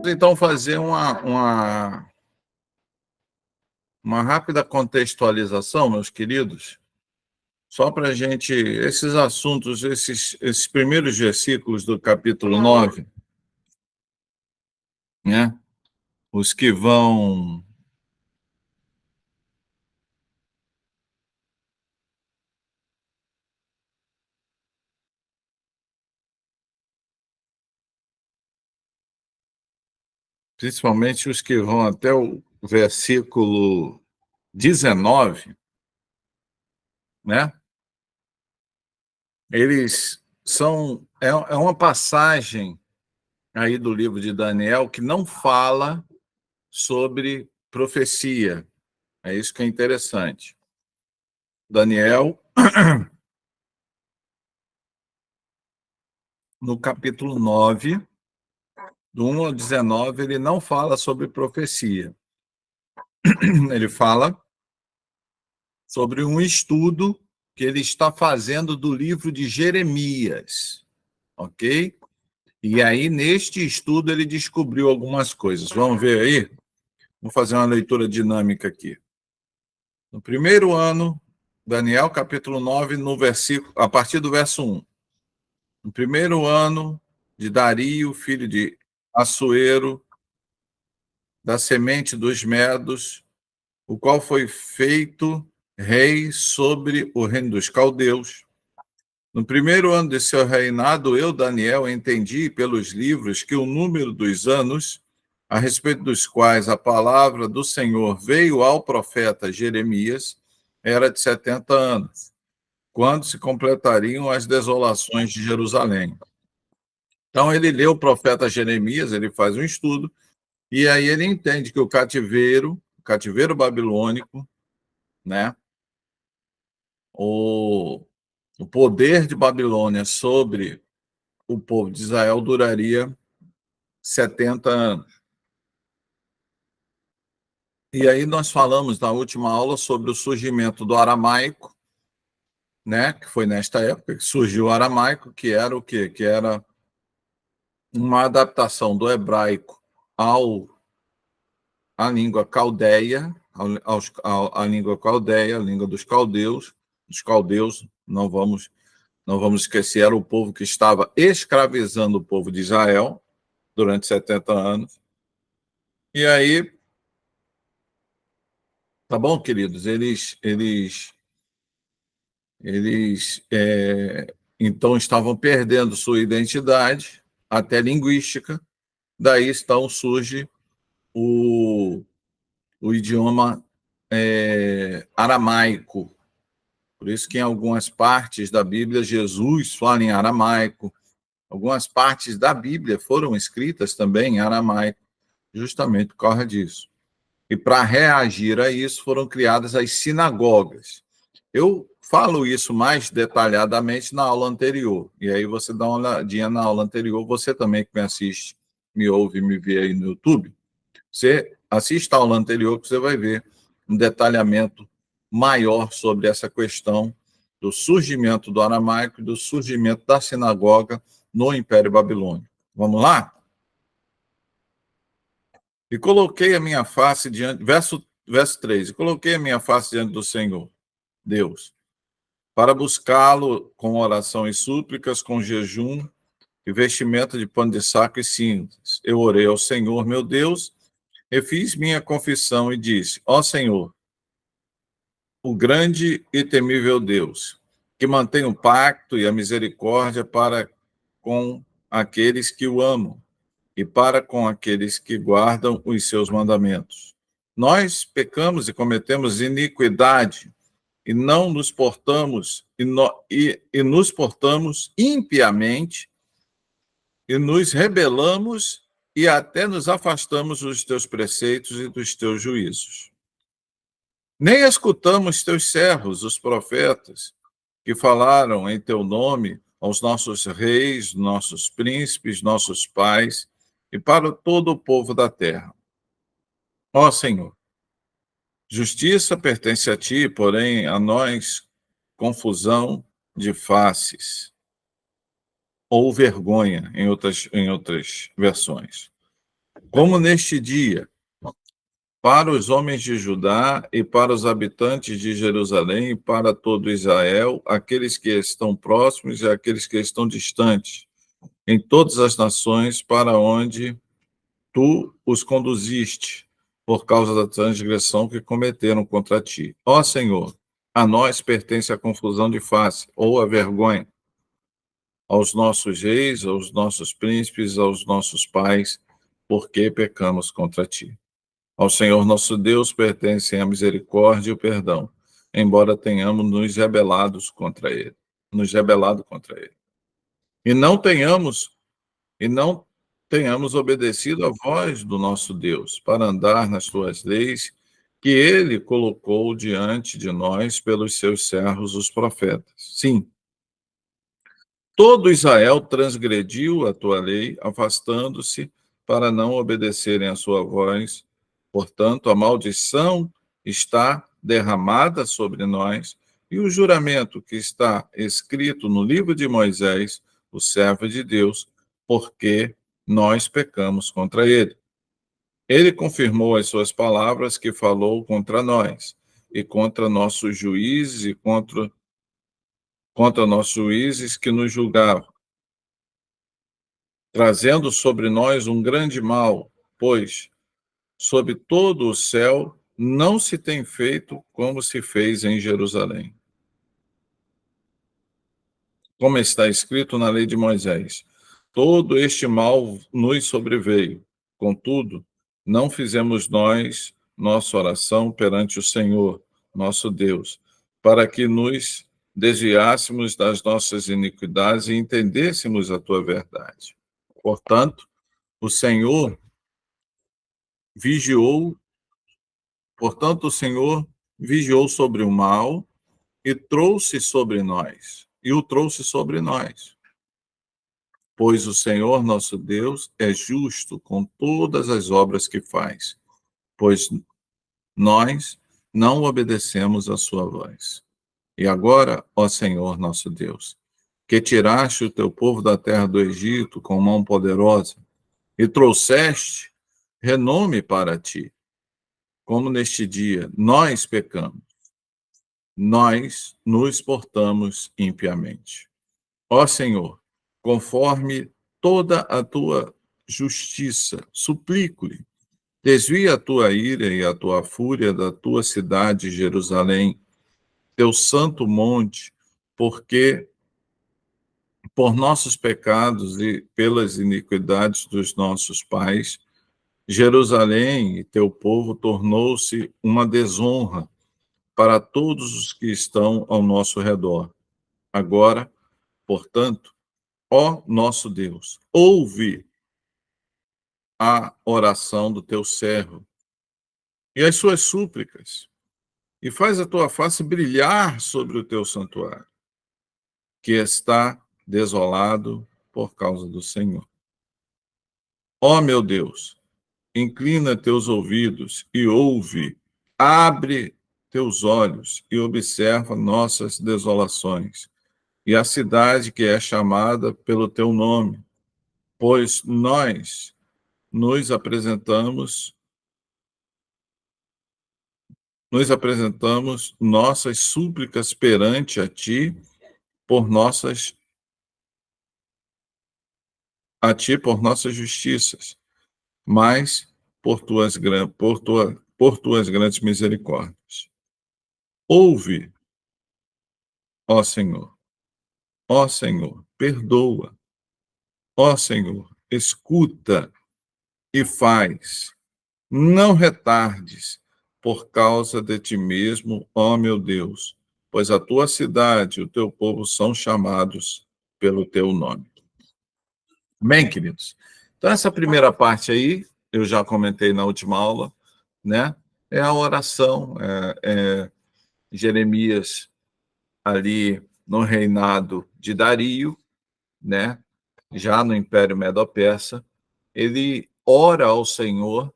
então fazer uma rápida contextualização, meus queridos, só para a gente, esses assuntos, esses primeiros versículos do capítulo 9, né? Os que vão... Principalmente os que vão até o versículo 19, né? Eles são... É uma passagem aí do livro de Daniel que não fala sobre profecia. É isso que é interessante. Daniel, no capítulo 9, do 1 ao 19, ele não fala sobre profecia. Ele fala sobre um estudo que ele está fazendo do livro de Jeremias, ok? E aí, neste estudo, ele descobriu algumas coisas. Vamos ver aí? Vamos fazer uma leitura dinâmica aqui. No primeiro ano, Daniel, capítulo 9, no versículo, a partir do verso 1. No primeiro ano de Dario, filho de Assuero, da semente dos Medos, o qual foi feito rei sobre o reino dos caldeus. No primeiro ano de seu reinado, eu, Daniel, entendi pelos livros que o número dos anos a respeito dos quais a palavra do Senhor veio ao profeta Jeremias era de 70 anos, quando se completariam as desolações de Jerusalém. Então, ele lê o profeta Jeremias, ele faz um estudo, e aí ele entende que o cativeiro babilônico, né, o poder de Babilônia sobre o povo de Israel duraria 70 anos. E aí nós falamos na última aula sobre o surgimento do aramaico, né, que foi nesta época que surgiu o aramaico, que era o quê? Que era uma adaptação do hebraico à língua caldeia, à língua caldeia, a língua dos caldeus. Os caldeus, não vamos esquecer, era o povo que estava escravizando o povo de Israel durante 70 anos. E aí, tá bom, queridos? Eles então estavam perdendo sua identidade, até linguística. Daí então surge o idioma aramaico. Por isso que em algumas partes da Bíblia Jesus fala em aramaico. Algumas partes da Bíblia foram escritas também em aramaico, justamente por causa disso. E para reagir a isso foram criadas as sinagogas. Eu falo isso mais detalhadamente na aula anterior. E aí você dá uma olhadinha na aula anterior. Você também que me assiste, me ouve, me vê aí no YouTube. Você assista a aula anterior que você vai ver um detalhamento maior sobre essa questão do surgimento do aramaico e do surgimento da sinagoga no Império Babilônico. Vamos lá? E coloquei a minha face diante... Verso 3. E coloquei a minha face diante do Senhor, Deus, para buscá-lo com oração e súplicas, com jejum e vestimenta de pano de saco e cinzas. Eu orei ao Senhor, meu Deus, e fiz minha confissão e disse: ó Senhor, o grande e temível Deus, que mantém o pacto e a misericórdia para com aqueles que o amam e para com aqueles que guardam os seus mandamentos. Nós pecamos e cometemos iniquidade e não nos portamos e nos portamos impiamente e nos rebelamos e até nos afastamos dos teus preceitos e dos teus juízos. Nem escutamos teus servos, os profetas, que falaram em teu nome aos nossos reis, nossos príncipes, nossos pais e para todo o povo da terra. Ó Senhor, justiça pertence a ti, porém a nós confusão de faces, ou vergonha, em outras versões. Como neste dia, para os homens de Judá e para os habitantes de Jerusalém e para todo Israel, aqueles que estão próximos e aqueles que estão distantes, em todas as nações para onde tu os conduziste, por causa da transgressão que cometeram contra ti. Ó Senhor, a nós pertence a confusão de face, ou a vergonha, aos nossos reis, aos nossos príncipes, aos nossos pais, porque pecamos contra ti. Ao Senhor nosso Deus pertencem a misericórdia e o perdão, embora tenhamos nos rebelado contra ele. E não tenhamos obedecido à voz do nosso Deus, para andar nas tuas leis, que ele colocou diante de nós pelos seus servos, os profetas. Sim, todo Israel transgrediu a tua lei, afastando-se para não obedecerem à sua voz. Portanto, a maldição está derramada sobre nós, e o juramento que está escrito no livro de Moisés, o servo de Deus, porque nós pecamos contra ele. Ele confirmou as suas palavras que falou contra nós, e contra nossos juízes, e contra nossos juízes que nos julgavam, trazendo sobre nós um grande mal, pois sobre todo o céu não se tem feito como se fez em Jerusalém. Como está escrito na lei de Moisés, todo este mal nos sobreveio. Contudo, não fizemos nós nossa oração perante o Senhor, nosso Deus, para que nos desviássemos das nossas iniquidades e entendêssemos a tua verdade. Portanto, o Senhor vigiou, portanto, o Senhor vigiou sobre o mal e o trouxe sobre nós. Pois o Senhor nosso Deus é justo com todas as obras que faz, pois nós não obedecemos a sua voz. E agora, ó Senhor nosso Deus, que tiraste o teu povo da terra do Egito com mão poderosa e trouxeste renome para ti, como neste dia nós pecamos, nós nos portamos impiamente. Ó Senhor, conforme toda a tua justiça, suplico-lhe, desvia a tua ira e a tua fúria da tua cidade, Jerusalém, teu santo monte, porque por nossos pecados e pelas iniquidades dos nossos pais, Jerusalém e teu povo tornou-se uma desonra para todos os que estão ao nosso redor. Agora, portanto, ó nosso Deus, ouve a oração do teu servo e as suas súplicas, e faz a tua face brilhar sobre o teu santuário, que está desolado por causa do Senhor. Ó meu Deus, inclina teus ouvidos e ouve, abre teus olhos e observa nossas desolações, e a cidade que é chamada pelo teu nome, pois nós nos apresentamos nossas súplicas perante a ti por nossas justiças, mas por tuas grandes misericórdias. Ouve, ó Senhor, perdoa, ó Senhor, escuta e faz. Não retardes por causa de ti mesmo, ó meu Deus, pois a tua cidade e o teu povo são chamados pelo teu nome. Bem, queridos. Então, essa primeira parte aí, eu já comentei na última aula, né? É a oração, Jeremias ali no reinado de Dario, né? Já no Império Medo-Persa, ele ora ao Senhor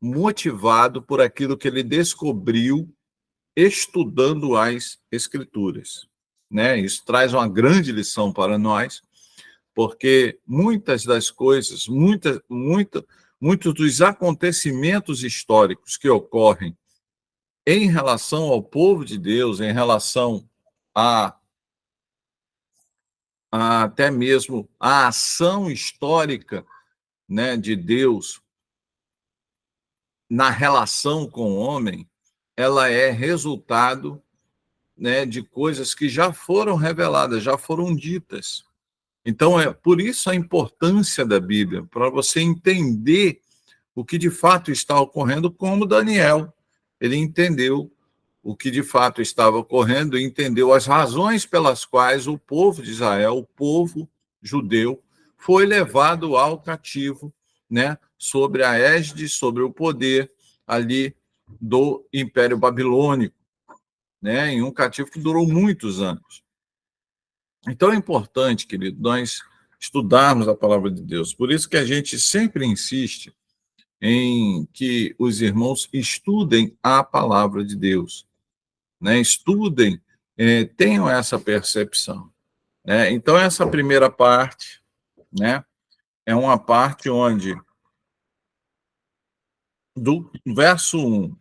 motivado por aquilo que ele descobriu estudando as Escrituras, né? Isso traz uma grande lição para nós, porque muitas das coisas, muitos dos acontecimentos históricos que ocorrem em relação ao povo de Deus, em relação a até mesmo a ação histórica, né, de Deus na relação com o homem, ela é resultado, né, de coisas que já foram reveladas, já foram ditas. Então, é por isso a importância da Bíblia, para você entender o que de fato está ocorrendo, como Daniel. Ele entendeu o que de fato estava ocorrendo e entendeu as razões pelas quais o povo de Israel, o povo judeu, foi levado ao cativo, né, sobre a égide, sobre o poder ali do Império Babilônico, né, em um cativo que durou muitos anos. Então é importante, querido, nós estudarmos a palavra de Deus. Por isso que a gente sempre insiste em que os irmãos estudem a palavra de Deus, né? Estudem, tenham essa percepção, né? Então essa primeira parte, né, é uma parte onde do verso 1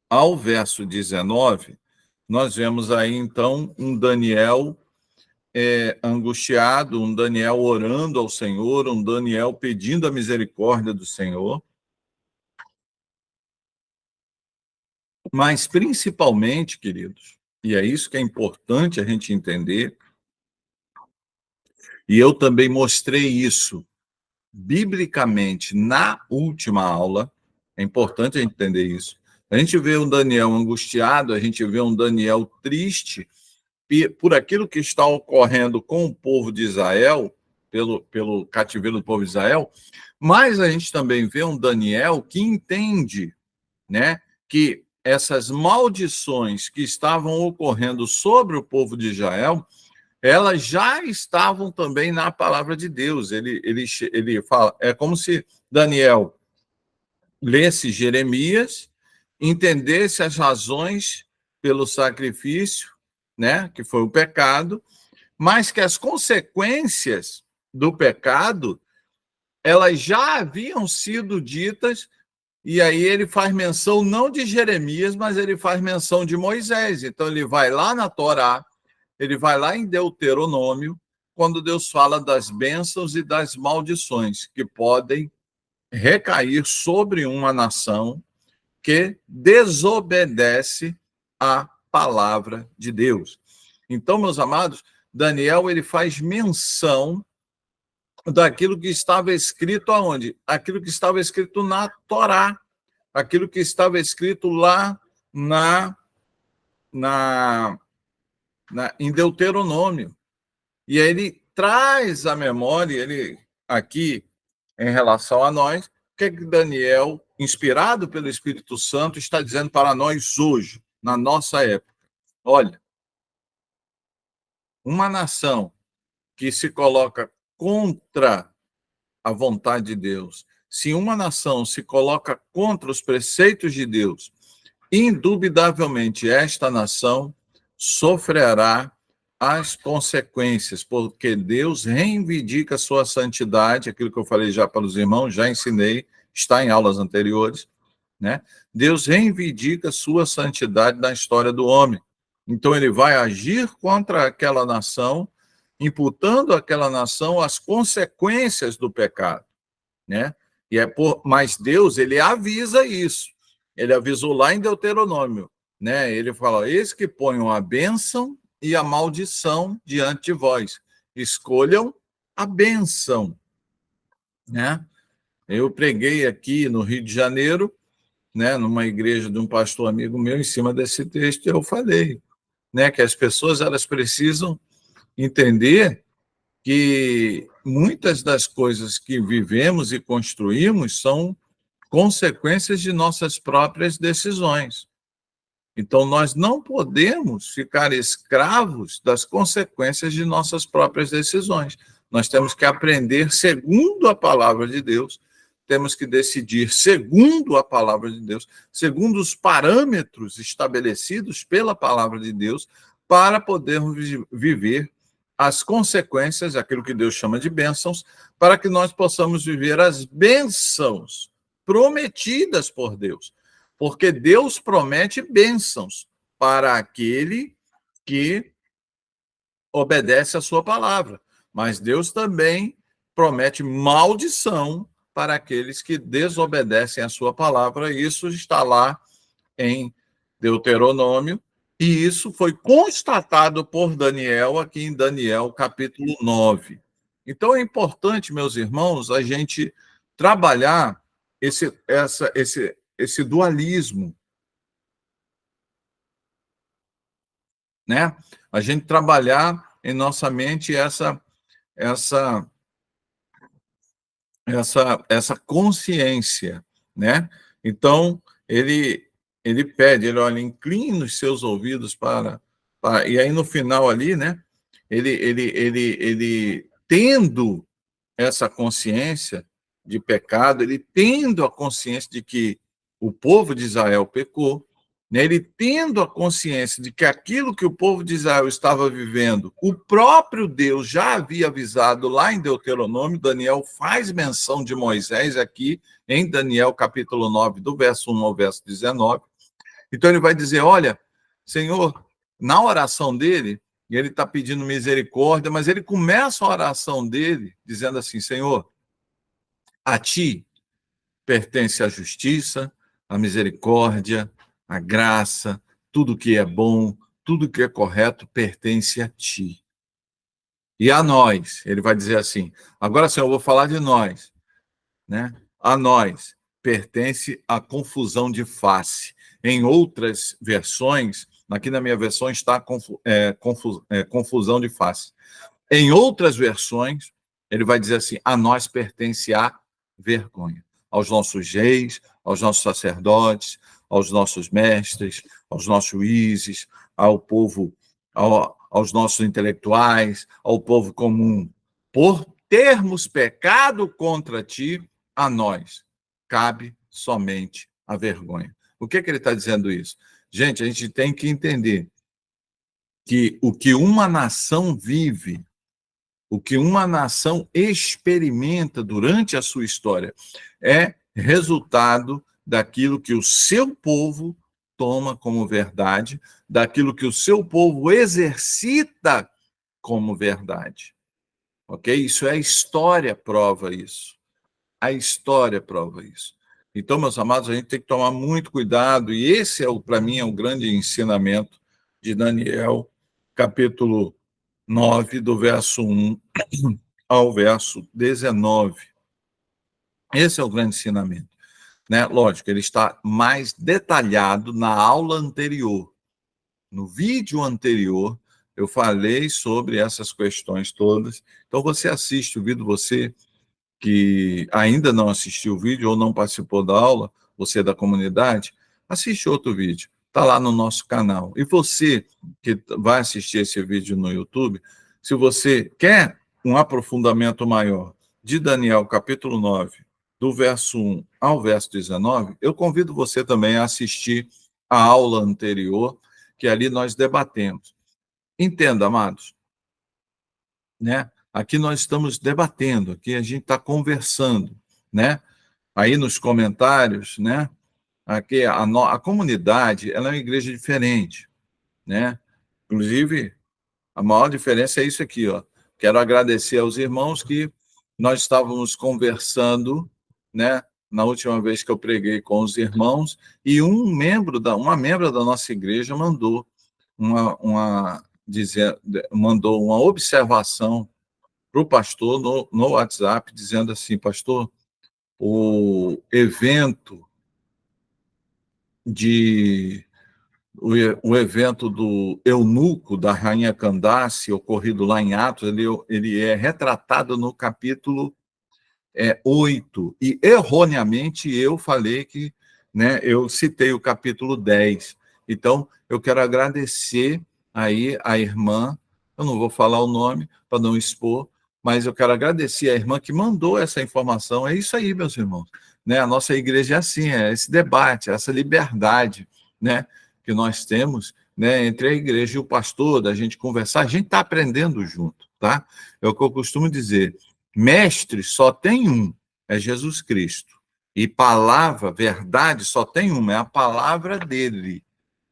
ao verso 19, nós vemos aí então um Daniel angustiado, um Daniel orando ao Senhor, um Daniel pedindo a misericórdia do Senhor, mas principalmente, queridos, e é isso que é importante a gente entender, e eu também mostrei isso biblicamente na última aula, é importante a gente entender isso. A gente vê um Daniel angustiado, a gente vê um Daniel triste por aquilo que está ocorrendo com o povo de Israel, pelo cativeiro do povo de Israel, mas a gente também vê um Daniel que entende, né, que essas maldições que estavam ocorrendo sobre o povo de Israel, elas já estavam também na palavra de Deus. Ele fala, é como se Daniel lesse Jeremias, entendesse as razões pelo sacrifício, né, que foi o pecado, mas que as consequências do pecado, elas já haviam sido ditas, e aí ele faz menção não de Jeremias, mas ele faz menção de Moisés. Então ele vai lá na Torá, ele vai lá em Deuteronômio, quando Deus fala das bênçãos e das maldições que podem recair sobre uma nação que desobedece à palavra de Deus. Então, meus amados, Daniel ele faz menção daquilo que estava escrito aonde? Aquilo que estava escrito na Torá, aquilo que estava escrito lá em Deuteronômio. E aí ele traz à memória, ele aqui, em relação a nós, o que Daniel, inspirado pelo Espírito Santo, está dizendo para nós hoje, na nossa época. Olha, uma nação que se coloca contra a vontade de Deus, se uma nação se coloca contra os preceitos de Deus, indubitavelmente esta nação sofrerá as consequências, porque Deus reivindica a sua santidade, aquilo que eu falei já para os irmãos, já ensinei, está em aulas anteriores, né? Deus reivindica a sua santidade na história do homem. Então ele vai agir contra aquela nação, imputando àquela nação as consequências do pecado, né? Mas Deus, ele avisa isso. Ele avisou lá em Deuteronômio, né? Ele fala: eis que ponham a bênção e a maldição diante de vós. Escolham a bênção, né? Eu preguei aqui no Rio de Janeiro, né, numa igreja de um pastor amigo meu, em cima desse texto, eu falei, né, que as pessoas elas precisam entender que muitas das coisas que vivemos e construímos são consequências de nossas próprias decisões. Então, nós não podemos ficar escravos das consequências de nossas próprias decisões. Nós temos que aprender segundo a palavra de Deus, temos que decidir segundo a palavra de Deus, segundo os parâmetros estabelecidos pela palavra de Deus, para podermos viver as consequências, aquilo que Deus chama de bênçãos, para que nós possamos viver as bênçãos prometidas por Deus. Porque Deus promete bênçãos para aquele que obedece a sua palavra. Mas Deus também promete maldição para aqueles que desobedecem a sua palavra. Isso está lá em Deuteronômio, e isso foi constatado por Daniel aqui em Daniel, capítulo 9. Então é importante, meus irmãos, a gente trabalhar esse dualismo, né? A gente trabalhar em nossa mente essa essa consciência, né? Então, ele pede, ele olha, incline os seus ouvidos para e aí no final ali, né? Ele tendo essa consciência de pecado, ele tendo a consciência de que o povo de Israel pecou, né? Ele tendo a consciência de que aquilo que o povo de Israel estava vivendo, o próprio Deus já havia avisado lá em Deuteronômio. Daniel faz menção de Moisés aqui em Daniel capítulo 9, do verso 1 ao verso 19. Então ele vai dizer, olha, Senhor, na oração dele, ele está pedindo misericórdia, mas ele começa a oração dele dizendo assim, Senhor, a ti pertence a justiça, a misericórdia, a graça, tudo que é bom, tudo que é correto pertence a ti. E a nós, ele vai dizer assim, agora, Senhor, eu vou falar de nós, né? A nós pertence a confusão de face. Em outras versões, aqui na minha versão está confusão de face. Em outras versões, ele vai dizer assim, a nós pertence a vergonha. Aos nossos reis, aos nossos sacerdotes, aos nossos mestres, aos nossos juízes, ao povo, aos nossos intelectuais, ao povo comum. Por termos pecado contra ti, a nós cabe somente a vergonha. O que ele está dizendo isso? Gente, a gente tem que entender que o que uma nação vive, o que uma nação experimenta durante a sua história é resultado daquilo que o seu povo toma como verdade, daquilo que o seu povo exercita como verdade. Ok? Isso é a história prova isso. A história prova isso. Então, meus amados, a gente tem que tomar muito cuidado, e esse, para mim, é o grande ensinamento de Daniel, capítulo 9, do verso 1 ao verso 19. Esse é o grande ensinamento, né? Lógico, ele está mais detalhado na aula anterior. No vídeo anterior, eu falei sobre essas questões todas. Então, você assiste o vídeo, você que ainda não assistiu o vídeo ou não participou da aula, você é da comunidade, assiste outro vídeo. Está lá no nosso canal. E você que vai assistir esse vídeo no YouTube, se você quer um aprofundamento maior de Daniel, capítulo 9, do verso 1 ao verso 19, eu convido você também a assistir a aula anterior, que ali nós debatemos. Entenda, amados, né? Aqui nós estamos debatendo, aqui a gente está conversando, né? Aí nos comentários, né? Aqui a comunidade, ela é uma igreja diferente, né? Inclusive, a maior diferença é isso aqui, ó. Quero agradecer aos irmãos que nós estávamos conversando, né? Na última vez que eu preguei com os irmãos, e uma membro da nossa igreja mandou mandou uma observação para o pastor no WhatsApp, dizendo assim, pastor, o evento o evento do eunuco da rainha Candace, ocorrido lá em Atos, ele é retratado no capítulo 8, e erroneamente eu falei que, né, eu citei o capítulo 10. Então, eu quero agradecer aí a irmã, eu não vou falar o nome para não expor, mas eu quero agradecer a irmã que mandou essa informação. É isso aí, meus irmãos. Né? A nossa igreja é assim, é esse debate, essa liberdade, né, que nós temos, né, entre a igreja e o pastor, da gente conversar. A gente está aprendendo junto, tá? É o que eu costumo dizer. Mestre só tem um, é Jesus Cristo. E palavra, verdade, só tem uma, é a palavra dele.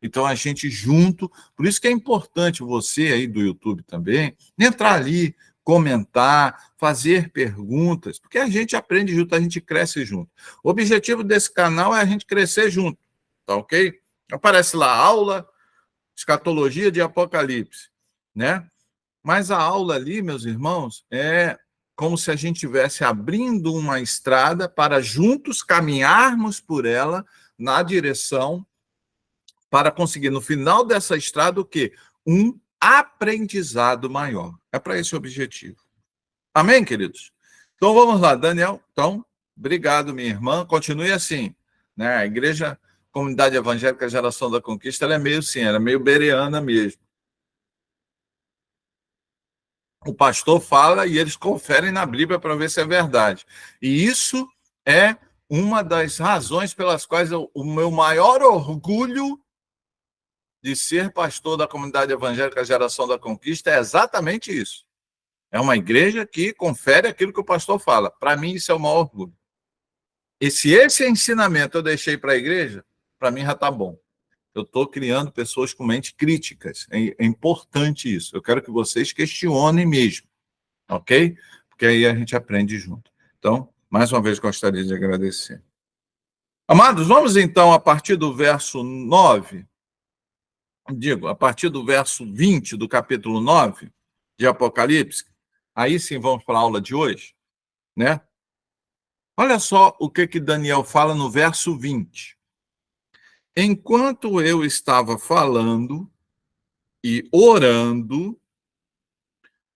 Então, a gente junto, por isso que é importante você aí do YouTube também, entrar ali, comentar, fazer perguntas, porque a gente aprende junto, a gente cresce junto. O objetivo desse canal é a gente crescer junto, tá ok? Aparece lá, aula, escatologia de Apocalipse, né? Mas a aula ali, meus irmãos, é como se a gente estivesse abrindo uma estrada para juntos caminharmos por ela na direção para conseguir, no final dessa estrada, o quê? Um aprendizado maior. É para esse o objetivo. Amém, queridos? Então, vamos lá, Daniel. Então, obrigado, minha irmã. Continue assim. Né? A igreja, Comunidade Evangélica Geração da Conquista, ela é meio assim, ela é meio bereana mesmo. O pastor fala e eles conferem na Bíblia para ver se é verdade. E isso é uma das razões pelas quais o meu maior orgulho de ser pastor da Comunidade Evangélica Geração da Conquista é exatamente isso. É uma igreja que confere aquilo que o pastor fala. Para mim, isso é o maior orgulho. E se esse ensinamento eu deixei para a igreja, para mim já está bom. Eu estou criando pessoas com mente críticas. É importante isso. Eu quero que vocês questionem mesmo, ok? Porque aí a gente aprende junto. Então, mais uma vez, gostaria de agradecer. Amados, vamos então, a partir do verso 9, a partir do verso 20 do capítulo 9 de Apocalipse, aí sim vamos para a aula de hoje, né? Olha só o que Daniel fala no verso 20. Enquanto eu estava falando e orando,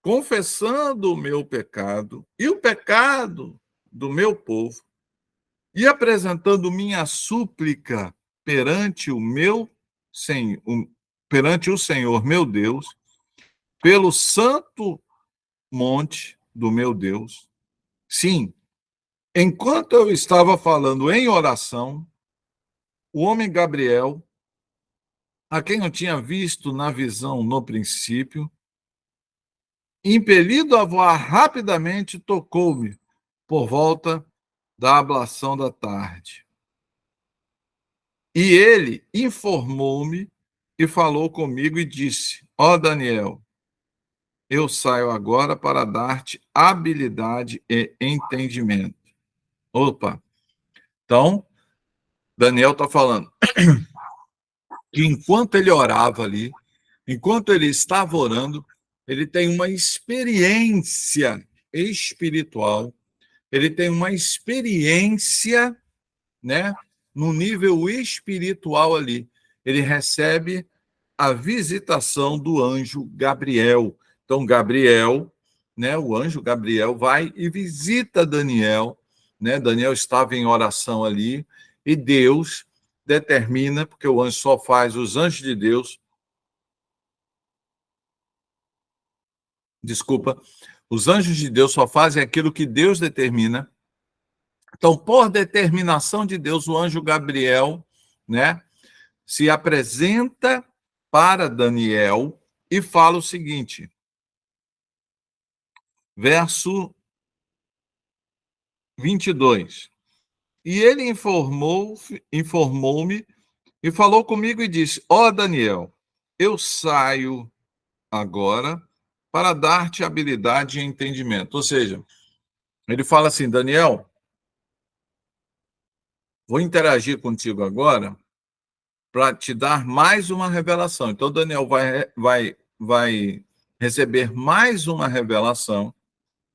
confessando o meu pecado e o pecado do meu povo, e apresentando minha súplica perante o meu Senhor, perante o Senhor meu Deus, pelo santo monte do meu Deus. Sim, enquanto eu estava falando em oração, o homem Gabriel, a quem eu tinha visto na visão no princípio, impelido a voar rapidamente, tocou-me por volta da ablação da tarde. E ele informou-me e falou comigo e disse: Ó Daniel, eu saio agora para dar-te habilidade e entendimento. Opa! Então, Daniel está falando que enquanto ele orava ali, enquanto ele estava orando, ele tem uma experiência espiritual, ele tem uma experiência, né, no nível espiritual ali. Ele recebe a visitação do anjo Gabriel. Então, Gabriel, né, o anjo Gabriel vai e visita Daniel, né? Daniel estava em oração ali e Deus determina, porque o anjo só faz, os anjos de Deus, desculpa, os anjos de Deus só fazem aquilo que Deus determina. Então, por determinação de Deus, o anjo Gabriel, né, se apresenta para Daniel e fala o seguinte: verso 22. E ele informou-me e falou comigo e disse: Ó Daniel, eu saio agora para dar-te habilidade e entendimento. Ou seja, ele fala assim: Daniel, vou interagir contigo agora para te dar mais uma revelação. Então, Daniel vai receber mais uma revelação.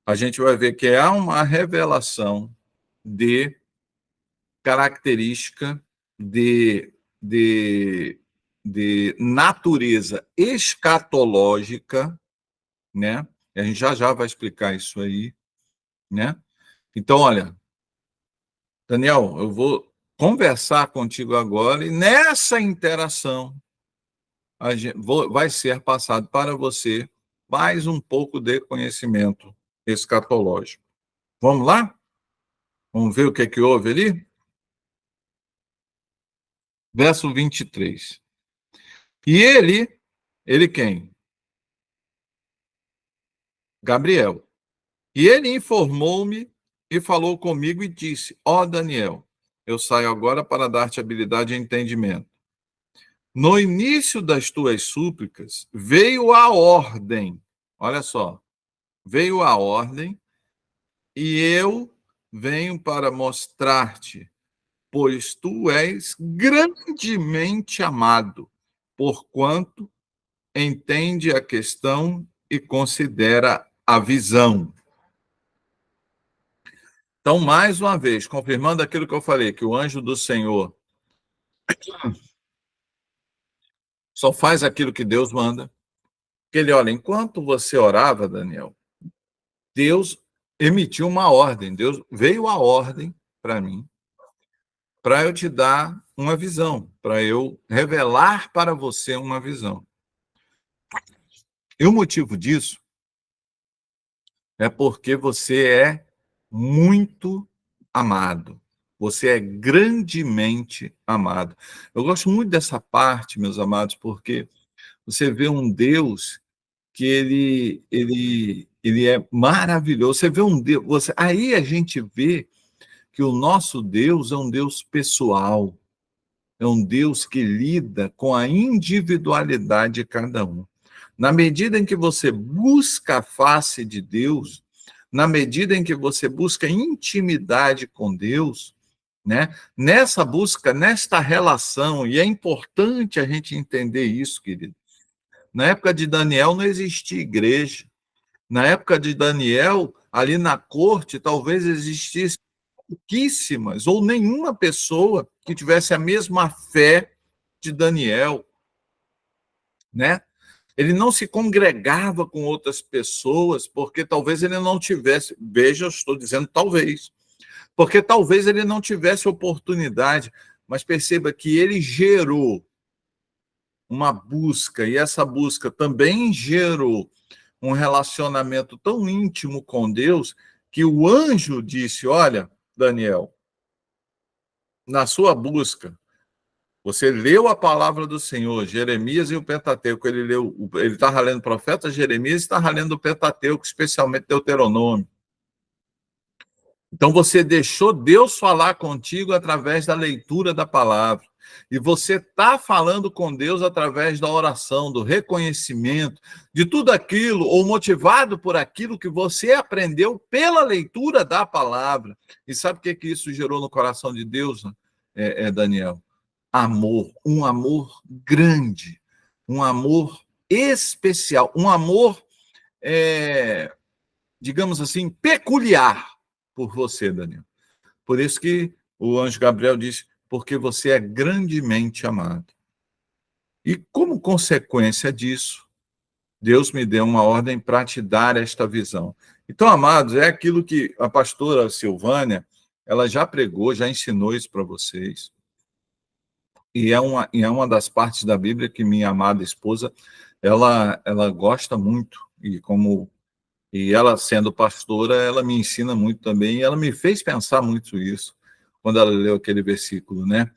A gente vai ver que é uma revelação de característica de, de natureza escatológica, né? A gente já vai explicar isso aí, né? Então, olha, Daniel, eu vou conversar contigo agora e nessa interação vai ser passado para você mais um pouco de conhecimento escatológico. Vamos lá? Vamos ver o que houve ali? Verso 23. E ele quem? Gabriel. E ele informou-me e falou comigo e disse: Ó Daniel, eu saio agora para dar-te habilidade e entendimento. No início das tuas súplicas veio a ordem, olha só, veio a ordem, e eu venho para mostrar-te, pois tu és grandemente amado, porquanto entende a questão e considera a visão. Então, mais uma vez, confirmando aquilo que eu falei, que o anjo do Senhor só faz aquilo que Deus manda. Que ele olha, enquanto você orava, Daniel, Deus emitiu uma ordem, Deus veio a ordem para mim, para eu te dar uma visão, para eu revelar para você uma visão. E o motivo disso é porque você é muito amado. Você é grandemente amado. Eu gosto muito dessa parte, meus amados, porque você vê um Deus que ele é maravilhoso. Você vê um Deus, aí a gente vê que o nosso Deus é um Deus pessoal, é um Deus que lida com a individualidade de cada um. Na medida em que você busca a face de Deus, na medida em que você busca intimidade com Deus, né? Nessa busca, nesta relação, e é importante a gente entender isso, querido. Na época de Daniel não existia igreja. Na época de Daniel, ali na corte, talvez existisse pouquíssimas ou nenhuma pessoa que tivesse a mesma fé de Daniel, né? Ele não se congregava com outras pessoas, porque talvez ele não tivesse, veja, eu estou dizendo talvez, porque talvez ele não tivesse oportunidade, mas perceba que ele gerou uma busca, e essa busca também gerou um relacionamento tão íntimo com Deus, que o anjo disse: Olha, Daniel, na sua busca, você leu a palavra do Senhor, Jeremias e o Pentateuco. Ele estava lendo o profeta Jeremias e estava lendo o Pentateuco, especialmente Deuteronômio. Então você deixou Deus falar contigo através da leitura da palavra. E você está falando com Deus através da oração, do reconhecimento, de tudo aquilo, ou motivado por aquilo que você aprendeu pela leitura da palavra. E sabe o que isso gerou no coração de Deus, Daniel? Amor, um amor grande, um amor especial, um amor, digamos assim, peculiar por você, Daniel. Por isso que o anjo Gabriel diz: porque você é grandemente amado. E como consequência disso, Deus me deu uma ordem para te dar esta visão. Então, amados, é aquilo que a pastora Silvânia, ela já pregou, já ensinou isso para vocês. E é uma das partes da Bíblia que minha amada esposa, ela gosta muito, e ela, sendo pastora, ela me ensina muito também, e ela me fez pensar muito isso, quando ela leu aquele versículo, né?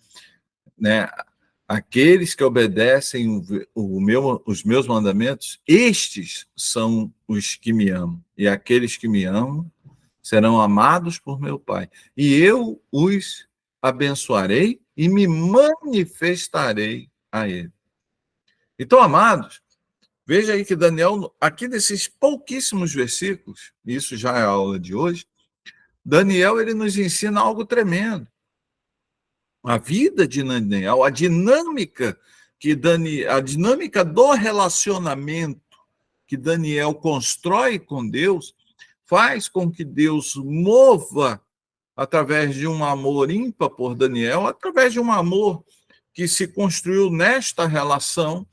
Aqueles que obedecem os meus mandamentos, estes são os que me amam, e aqueles que me amam serão amados por meu Pai, e eu os abençoarei e me manifestarei a ele. Então, amados, veja aí que Daniel, aqui nesses pouquíssimos versículos, isso já é a aula de hoje, Daniel, ele nos ensina algo tremendo. A vida de Daniel, a dinâmica do relacionamento que Daniel constrói com Deus, faz com que Deus mova através de um amor ímpar por Daniel, através de um amor que se construiu nesta relação.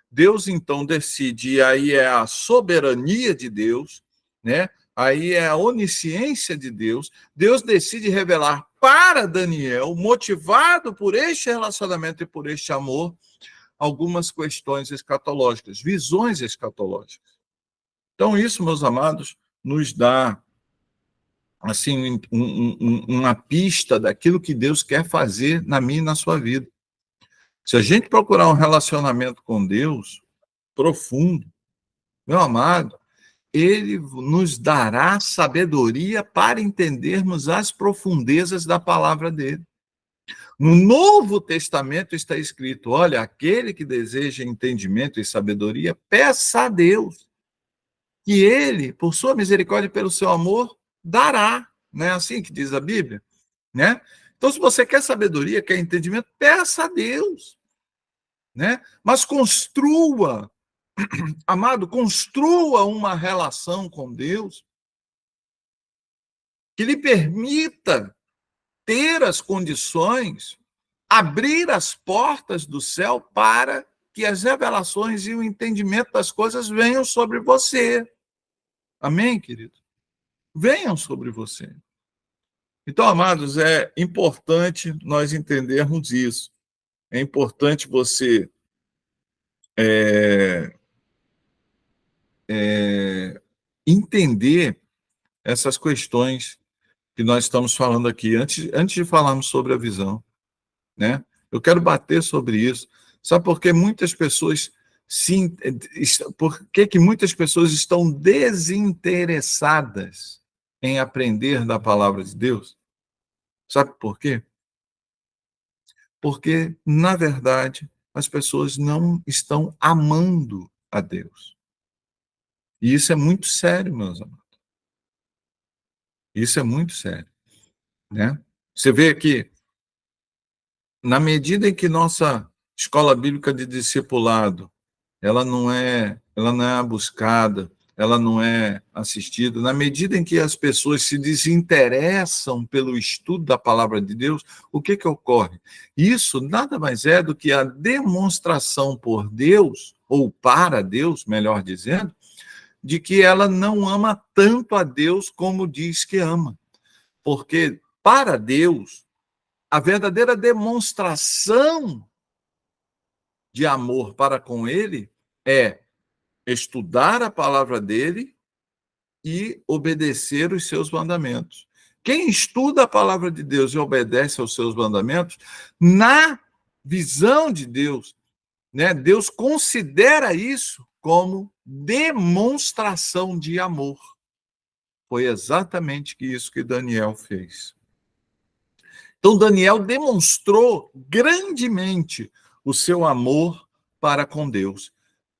Deus então decide, e aí é a soberania de Deus, né? Aí é a onisciência de Deus. Deus decide revelar para Daniel, motivado por este relacionamento e por este amor, algumas questões escatológicas, visões escatológicas. Então, isso, meus amados, nos dá assim uma pista daquilo que Deus quer fazer na minha e na sua vida. Se a gente procurar um relacionamento com Deus profundo, meu amado, ele nos dará sabedoria para entendermos as profundezas da palavra dele. No Novo Testamento está escrito: olha, aquele que deseja entendimento e sabedoria, peça a Deus, que ele, por sua misericórdia e pelo seu amor, dará. Não é assim que diz a Bíblia? Né? Então, se você quer sabedoria, quer entendimento, peça a Deus. Né? Mas construa, amado, construa uma relação com Deus que lhe permita ter as condições, abrir as portas do céu para que as revelações e o entendimento das coisas venham sobre você. Amém, querido? Venham sobre você. Então, amados, é importante nós entendermos isso. É importante você entender essas questões que nós estamos falando aqui, antes de falarmos sobre a visão, né? Eu quero bater sobre isso. Sabe por que muitas pessoas por que muitas pessoas estão desinteressadas em aprender da palavra de Deus? Sabe por quê? Porque, na verdade, as pessoas não estão amando a Deus. E isso é muito sério, meus amados. Isso é muito sério, né? Você vê que, na medida em que nossa escola bíblica de discipulado, ela não é buscada, ela não é assistida, na medida em que as pessoas se desinteressam pelo estudo da palavra de Deus, o que ocorre? Isso nada mais é do que a demonstração por Deus, ou para Deus, melhor dizendo, de que ela não ama tanto a Deus como diz que ama. Porque, para Deus, a verdadeira demonstração de amor para com Ele é estudar a palavra dele e obedecer os seus mandamentos. Quem estuda a palavra de Deus e obedece aos seus mandamentos, na visão de Deus, né, Deus considera isso como demonstração de amor. Foi exatamente isso que Daniel fez. Então, Daniel demonstrou grandemente o seu amor para com Deus,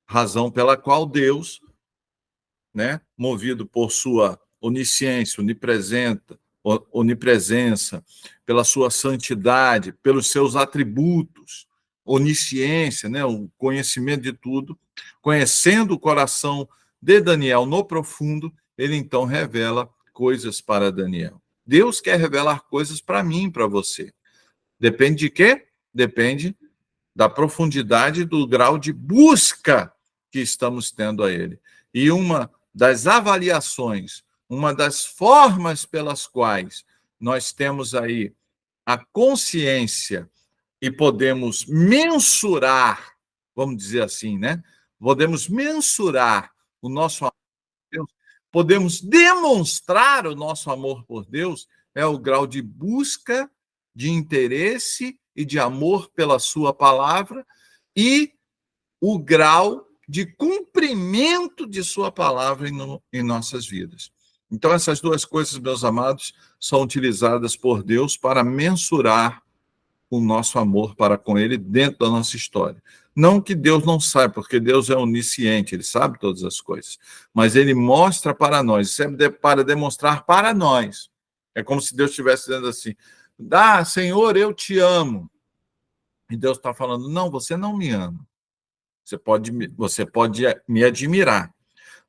razão pela qual Deus, né, movido por sua onisciência, onipresença, pela sua santidade, pelos seus atributos, onisciência, né, o conhecimento de tudo, conhecendo o coração de Daniel no profundo, ele então revela coisas para Daniel. Deus quer revelar coisas para mim e para você. Depende de quê? Depende da profundidade do grau de busca que estamos tendo a ele. E uma das avaliações, uma das formas pelas quais nós temos aí a consciência e podemos mensurar, vamos dizer assim, né? Podemos mensurar o nosso amor por Deus, podemos demonstrar o nosso amor por Deus, é o grau de busca, de interesse e de amor pela sua palavra e o grau de cumprimento de sua palavra em nossas vidas. Então, essas duas coisas, meus amados, são utilizadas por Deus para mensurar o nosso amor para com ele dentro da nossa história. Não que Deus não saiba, porque Deus é onisciente, ele sabe todas as coisas, mas ele mostra para nós, isso é para demonstrar para nós. É como se Deus estivesse dizendo assim: Senhor, eu te amo. E Deus está falando: não, você não me ama. Você pode me admirar,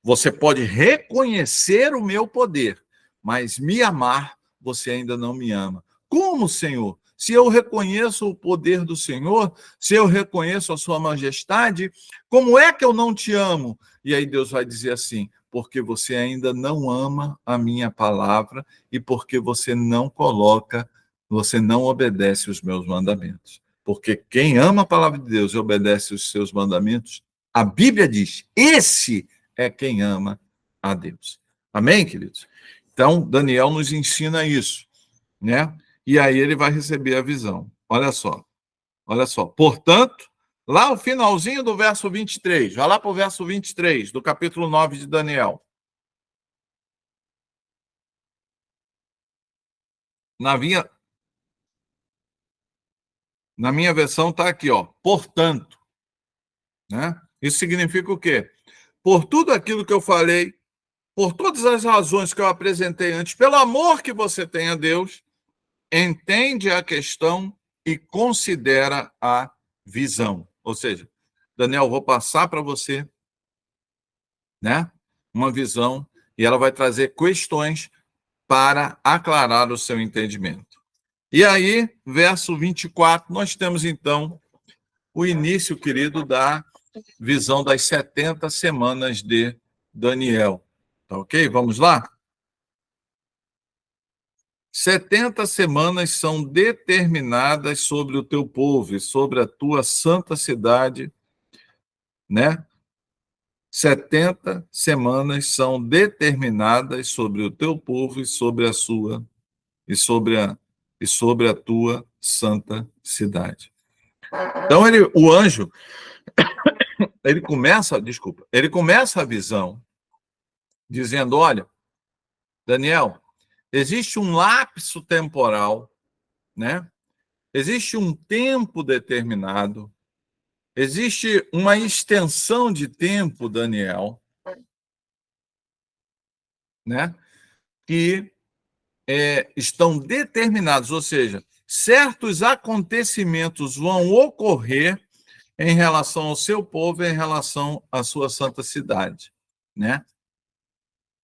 você pode reconhecer o meu poder, mas me amar, você ainda não me ama. Como, Senhor? Se eu reconheço o poder do Senhor, se eu reconheço a sua majestade, como é que eu não te amo? E aí Deus vai dizer assim: porque você ainda não ama a minha palavra e porque você não obedece os meus mandamentos. Porque quem ama a palavra de Deus e obedece os seus mandamentos, a Bíblia diz, esse é quem ama a Deus. Amém, queridos? Então, Daniel nos ensina isso, né? E aí ele vai receber a visão. Olha só. Portanto, lá o finalzinho do verso 23, vai lá para o verso 23 do capítulo 9 de Daniel. Na minha versão está aqui, ó, portanto, né? Isso significa o quê? Por tudo aquilo que eu falei, por todas as razões que eu apresentei antes, pelo amor que você tem a Deus, entende a questão e considera a visão. Ou seja, Daniel, vou passar para você, né, uma visão e ela vai trazer questões para aclarar o seu entendimento. E aí, verso 24, nós temos então o início, querido, da visão das 70 semanas de Daniel. Tá ok? Vamos lá? 70 semanas são determinadas sobre o teu povo e sobre a tua santa cidade, né? 70 semanas são determinadas sobre o teu povo e sobre a sua e sobre a tua santa cidade. Então o anjo, ele começa a visão dizendo: olha, Daniel, existe um lapso temporal, né? Existe um tempo determinado, existe uma extensão de tempo, Daniel, né? Que estão determinados, ou seja, certos acontecimentos vão ocorrer em relação ao seu povo e em relação à sua santa cidade, né?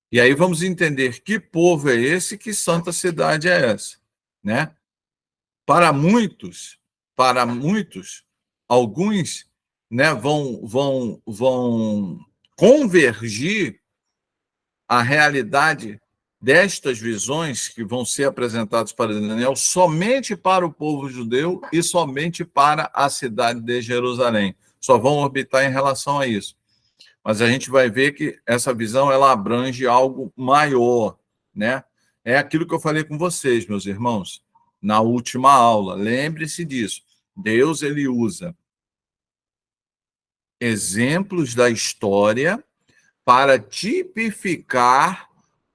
E aí vamos entender que povo é esse, que santa cidade é essa, né? Para muitos, alguns, né, vão convergir a realidade destas visões que vão ser apresentadas para Daniel somente para o povo judeu e somente para a cidade de Jerusalém. Só vão orbitar em relação a isso. Mas a gente vai ver que essa visão ela abrange algo maior, né? É aquilo que eu falei com vocês, meus irmãos, na última aula. Lembre-se disso. Deus ele usa exemplos da história para tipificar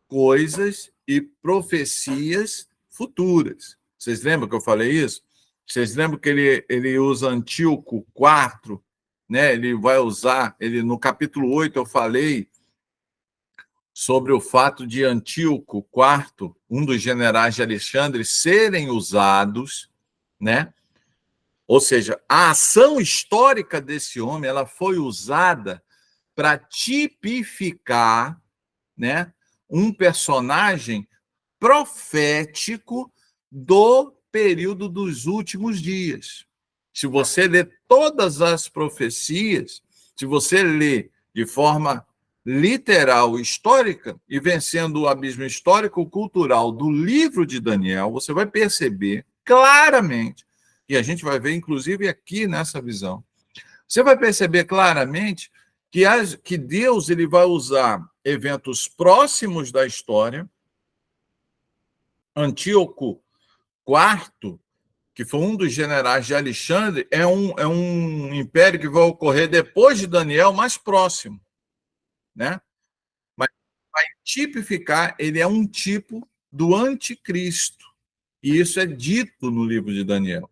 coisas e profecias futuras. Vocês lembram que eu falei isso? Vocês lembram que ele usa Antíoco IV, né? Ele vai usar, no capítulo 8 eu falei sobre o fato de Antíoco IV, um dos generais de Alexandre, serem usados, né? Ou seja, a ação histórica desse homem, ela foi usada para tipificar, né, um personagem profético do período dos últimos dias. Se você ler todas as profecias, se você ler de forma literal, histórica, e vencendo o abismo histórico-cultural do livro de Daniel, você vai perceber claramente, e a gente vai ver, inclusive, aqui nessa visão, você vai perceber claramente que Deus ele vai usar eventos próximos da história. Antíoco IV, que foi um dos generais de Alexandre, é um império que vai ocorrer depois de Daniel, mais próximo, né? Mas vai tipificar, ele é um tipo do anticristo. E isso é dito no livro de Daniel.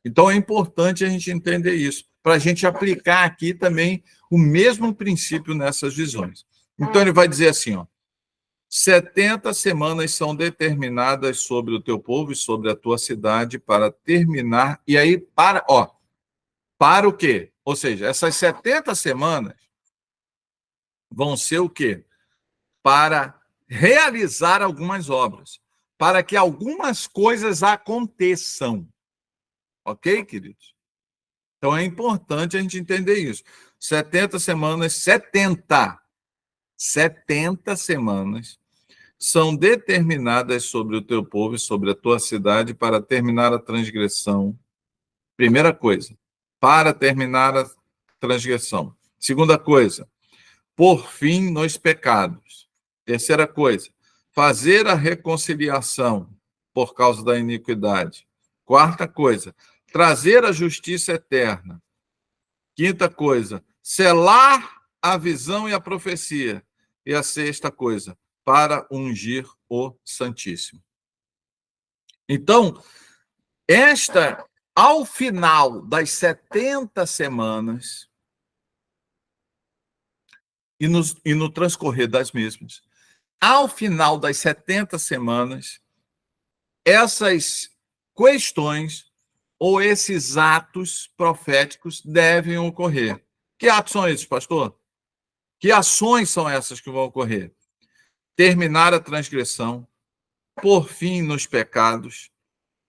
Então é importante a gente entender isso, para a gente aplicar aqui também o mesmo princípio nessas visões. Então ele vai dizer assim, ó: 70 semanas são determinadas sobre o teu povo e sobre a tua cidade para terminar. E aí, para o quê? Ou seja, essas 70 semanas vão ser o quê? Para realizar algumas obras, para que algumas coisas aconteçam. Ok, queridos? Então é importante a gente entender isso. 70 semanas, 70 semanas são determinadas sobre o teu povo e sobre a tua cidade para terminar a transgressão. Primeira coisa, para terminar a transgressão. Segunda coisa, por fim nos pecados. Terceira coisa, fazer a reconciliação por causa da iniquidade. Quarta coisa, trazer a justiça eterna. Quinta coisa, selar a visão e a profecia. E a sexta coisa, para ungir o Santíssimo. Então, ao final das 70 semanas, e no transcorrer das mesmas, ao final das 70 semanas, essas questões ou esses atos proféticos devem ocorrer. Que atos são esses, pastor? Que ações são essas que vão ocorrer? Terminar a transgressão, pôr fim nos pecados,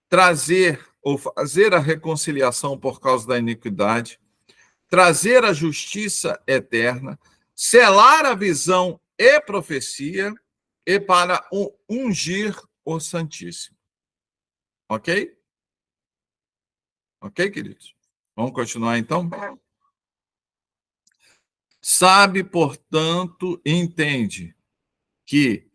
trazer ou fazer a reconciliação por causa da iniquidade, trazer a justiça eterna, selar a visão e profecia, e para ungir o Santíssimo. Ok? Ok, queridos? Vamos continuar então? Sabe, portanto, entende que,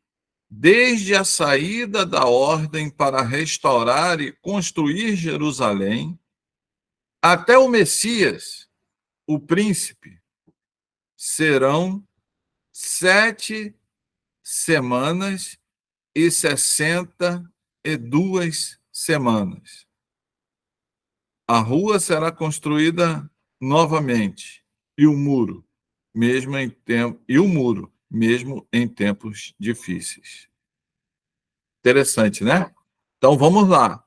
desde a saída da ordem para restaurar e construir Jerusalém, até o Messias, o príncipe, serão 7 semanas e 62 semanas. A rua será construída novamente, e o muro, mesmo em tempos difíceis. Interessante, né? Então vamos lá,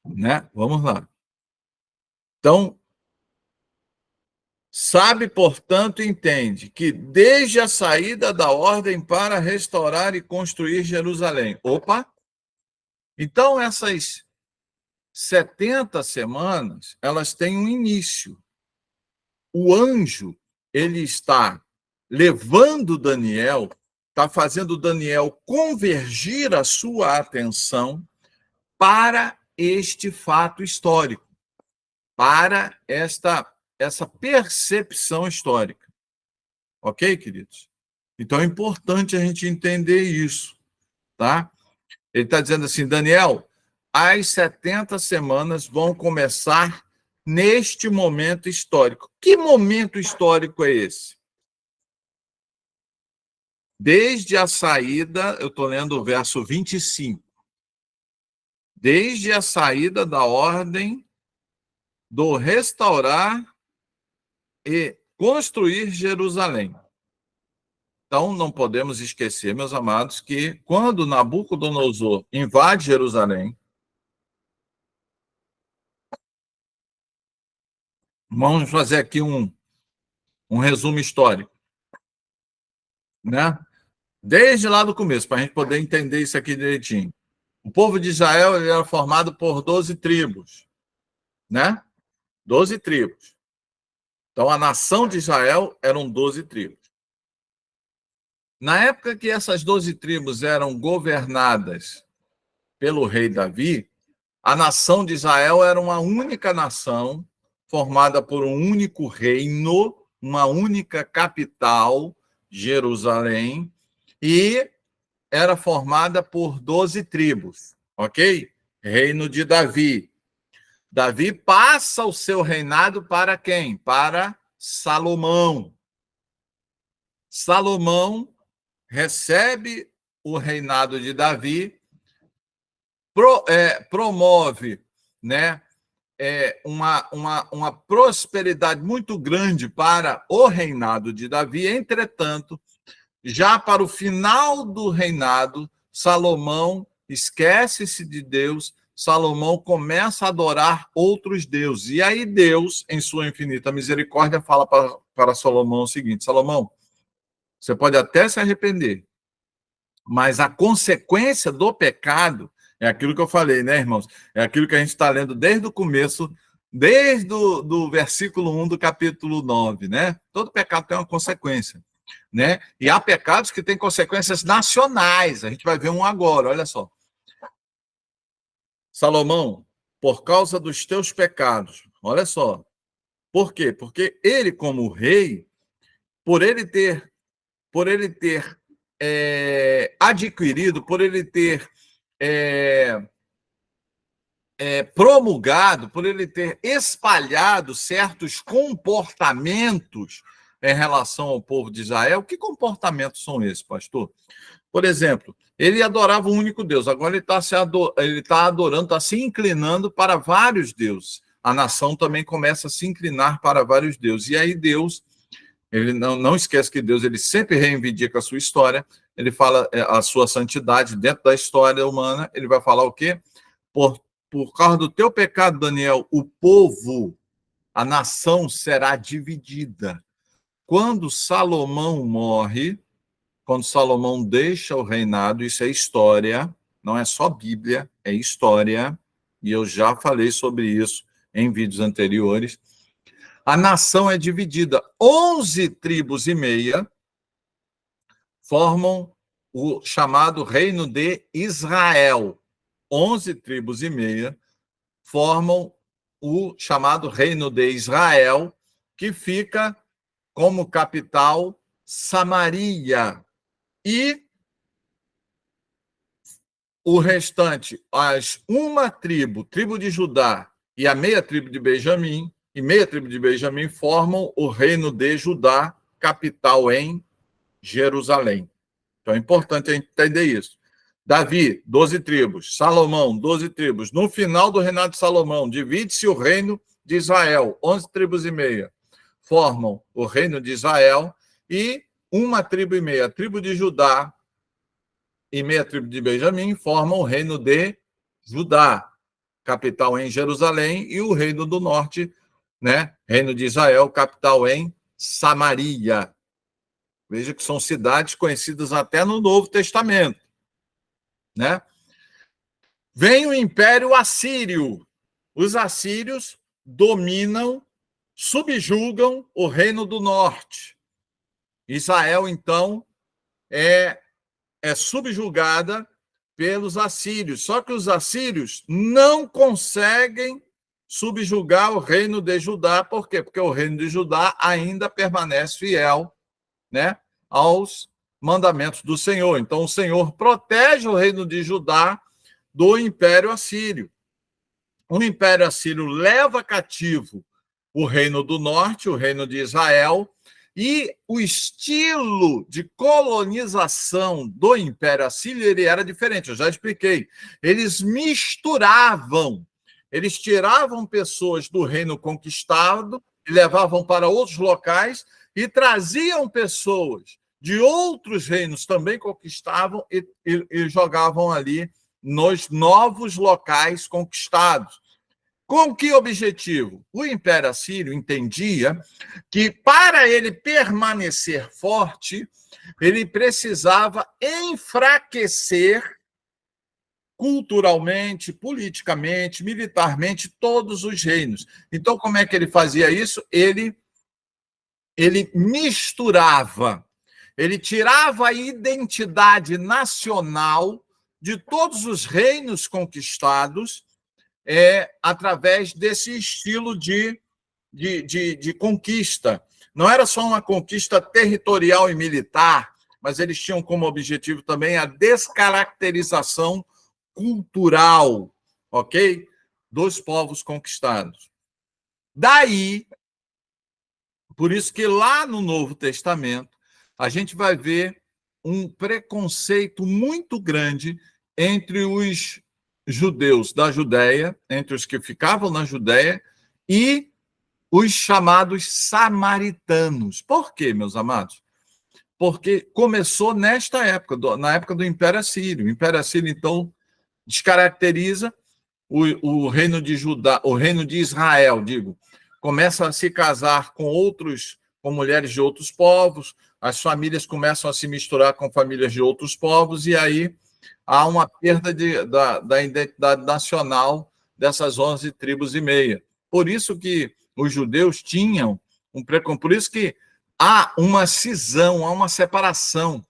né? Vamos lá. Então, sabe, portanto, entende que desde a saída da ordem para restaurar e construir Jerusalém. Opa! Então essas 70 semanas, elas têm um início. O anjo, ele está levando Daniel, está fazendo Daniel convergir a sua atenção para este fato histórico, para essa percepção histórica. Ok, queridos? Então é importante a gente entender isso, tá? Ele está dizendo assim, Daniel, as 70 semanas vão começar neste momento histórico. Que momento histórico é esse? Desde a saída, eu estou lendo o verso 25. Desde a saída da ordem do restaurar e construir Jerusalém. Então, não podemos esquecer, meus amados, que quando Nabucodonosor invade Jerusalém, vamos fazer aqui um resumo histórico, né? Desde lá do começo, para a gente poder entender isso aqui direitinho. O povo de Israel ele era formado por 12 tribos, né? 12 tribos. Então, a nação de Israel eram 12 tribos. Na época que essas 12 tribos eram governadas pelo rei Davi, a nação de Israel era uma única nação, formada por um único reino, uma única capital, Jerusalém, e era formada por 12 tribos, ok? Reino de Davi. Davi passa o seu reinado para quem? Para Salomão. Salomão recebe o reinado de Davi, promove, né, uma prosperidade muito grande para o reinado de Davi. Entretanto, já para o final do reinado, Salomão esquece-se de Deus, Salomão começa a adorar outros deuses. E aí Deus, em sua infinita misericórdia, fala para Salomão o seguinte: Salomão, você pode até se arrepender, mas a consequência do pecado é aquilo que eu falei, né, irmãos? É aquilo que a gente está lendo desde o começo, desde do versículo 1 do capítulo 9, né? Todo pecado tem uma consequência, né? E há pecados que têm consequências nacionais. A gente vai ver um agora, olha só. Salomão, por causa dos teus pecados, olha só. Por quê? Porque ele, como rei, por ele ter adquirido, por ele ter promulgado, por ele ter espalhado certos comportamentos em relação ao povo de Israel. Que comportamentos são esses, pastor? Por exemplo, ele adorava o único Deus, agora ele está adorando, está se inclinando para vários deuses. A nação também começa a se inclinar para vários deuses. E aí Deus, ele não esquece que Deus ele sempre reivindica a sua história, ele fala a sua santidade dentro da história humana, ele vai falar o quê? Por causa do teu pecado, Daniel, o povo, a nação será dividida. Quando Salomão morre, quando Salomão deixa o reinado, isso é história, não é só Bíblia, é história, e eu já falei sobre isso em vídeos anteriores. A nação é dividida. 11 tribos e meia formam o chamado Reino de Israel. 11 tribos e meia formam o chamado Reino de Israel, que fica como capital Samaria. E o restante, uma tribo de Judá e a meia tribo de Benjamim, formam o reino de Judá, capital em Jerusalém. Então é importante a gente entender isso. Davi, 12 tribos. Salomão, 12 tribos. No final do reinado de Salomão, divide-se o reino de Israel. 11 tribos e meia formam o reino de Israel e uma tribo e meia, a tribo de Judá e meia tribo de Benjamim, formam o reino de Judá, capital em Jerusalém, e o reino do norte, né? Reino de Israel, capital em Samaria. Veja que são cidades conhecidas até no Novo Testamento, né? Vem o Império Assírio. Os assírios dominam, subjugam o reino do norte. Israel, então, é subjugada pelos assírios. Só que os assírios não conseguem subjugar o reino de Judá. Por quê? Porque o reino de Judá ainda permanece fiel, né, aos mandamentos do Senhor. Então, o Senhor protege o reino de Judá do Império Assírio. O Império Assírio leva cativo o reino do norte, o reino de Israel, e o estilo de colonização do Império Assírio ele era diferente, eu já expliquei. Eles misturavam, eles tiravam pessoas do reino conquistado e levavam para outros locais e traziam pessoas de outros reinos também conquistavam e jogavam ali nos novos locais conquistados. Com que objetivo? O Império Assírio entendia que, para ele permanecer forte, ele precisava enfraquecer culturalmente, politicamente, militarmente, todos os reinos. Então, como é que ele fazia isso? Ele misturava, ele tirava a identidade nacional de todos os reinos conquistados através desse estilo de conquista. Não era só uma conquista territorial e militar, mas eles tinham como objetivo também a descaracterização cultural, ok? Dos povos conquistados. Daí, por isso que lá no Novo Testamento, a gente vai ver um preconceito muito grande entre os judeus da Judéia, entre os que ficavam na Judéia, e os chamados samaritanos. Por quê, meus amados? Porque começou nesta época, na época do Império Assírio. O Império Assírio, então, descaracteriza o reino de Judá, o reino de Israel, começa a se casar com mulheres de outros povos, as famílias começam a se misturar com famílias de outros povos, e aí há uma perda da identidade nacional dessas 11 tribos e meia. Por isso que os judeus tinham por isso que há uma cisão, há uma separação,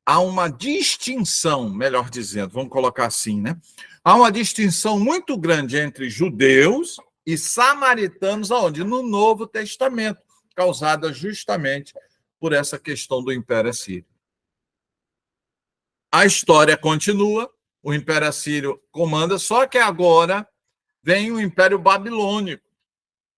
há uma distinção, melhor dizendo, vamos colocar assim, né? Há uma distinção muito grande entre judeus e samaritanos, aonde? No Novo Testamento, causada justamente por essa questão do Império Assírio. A história continua, o Império Assírio comanda, só que agora vem o Império Babilônico.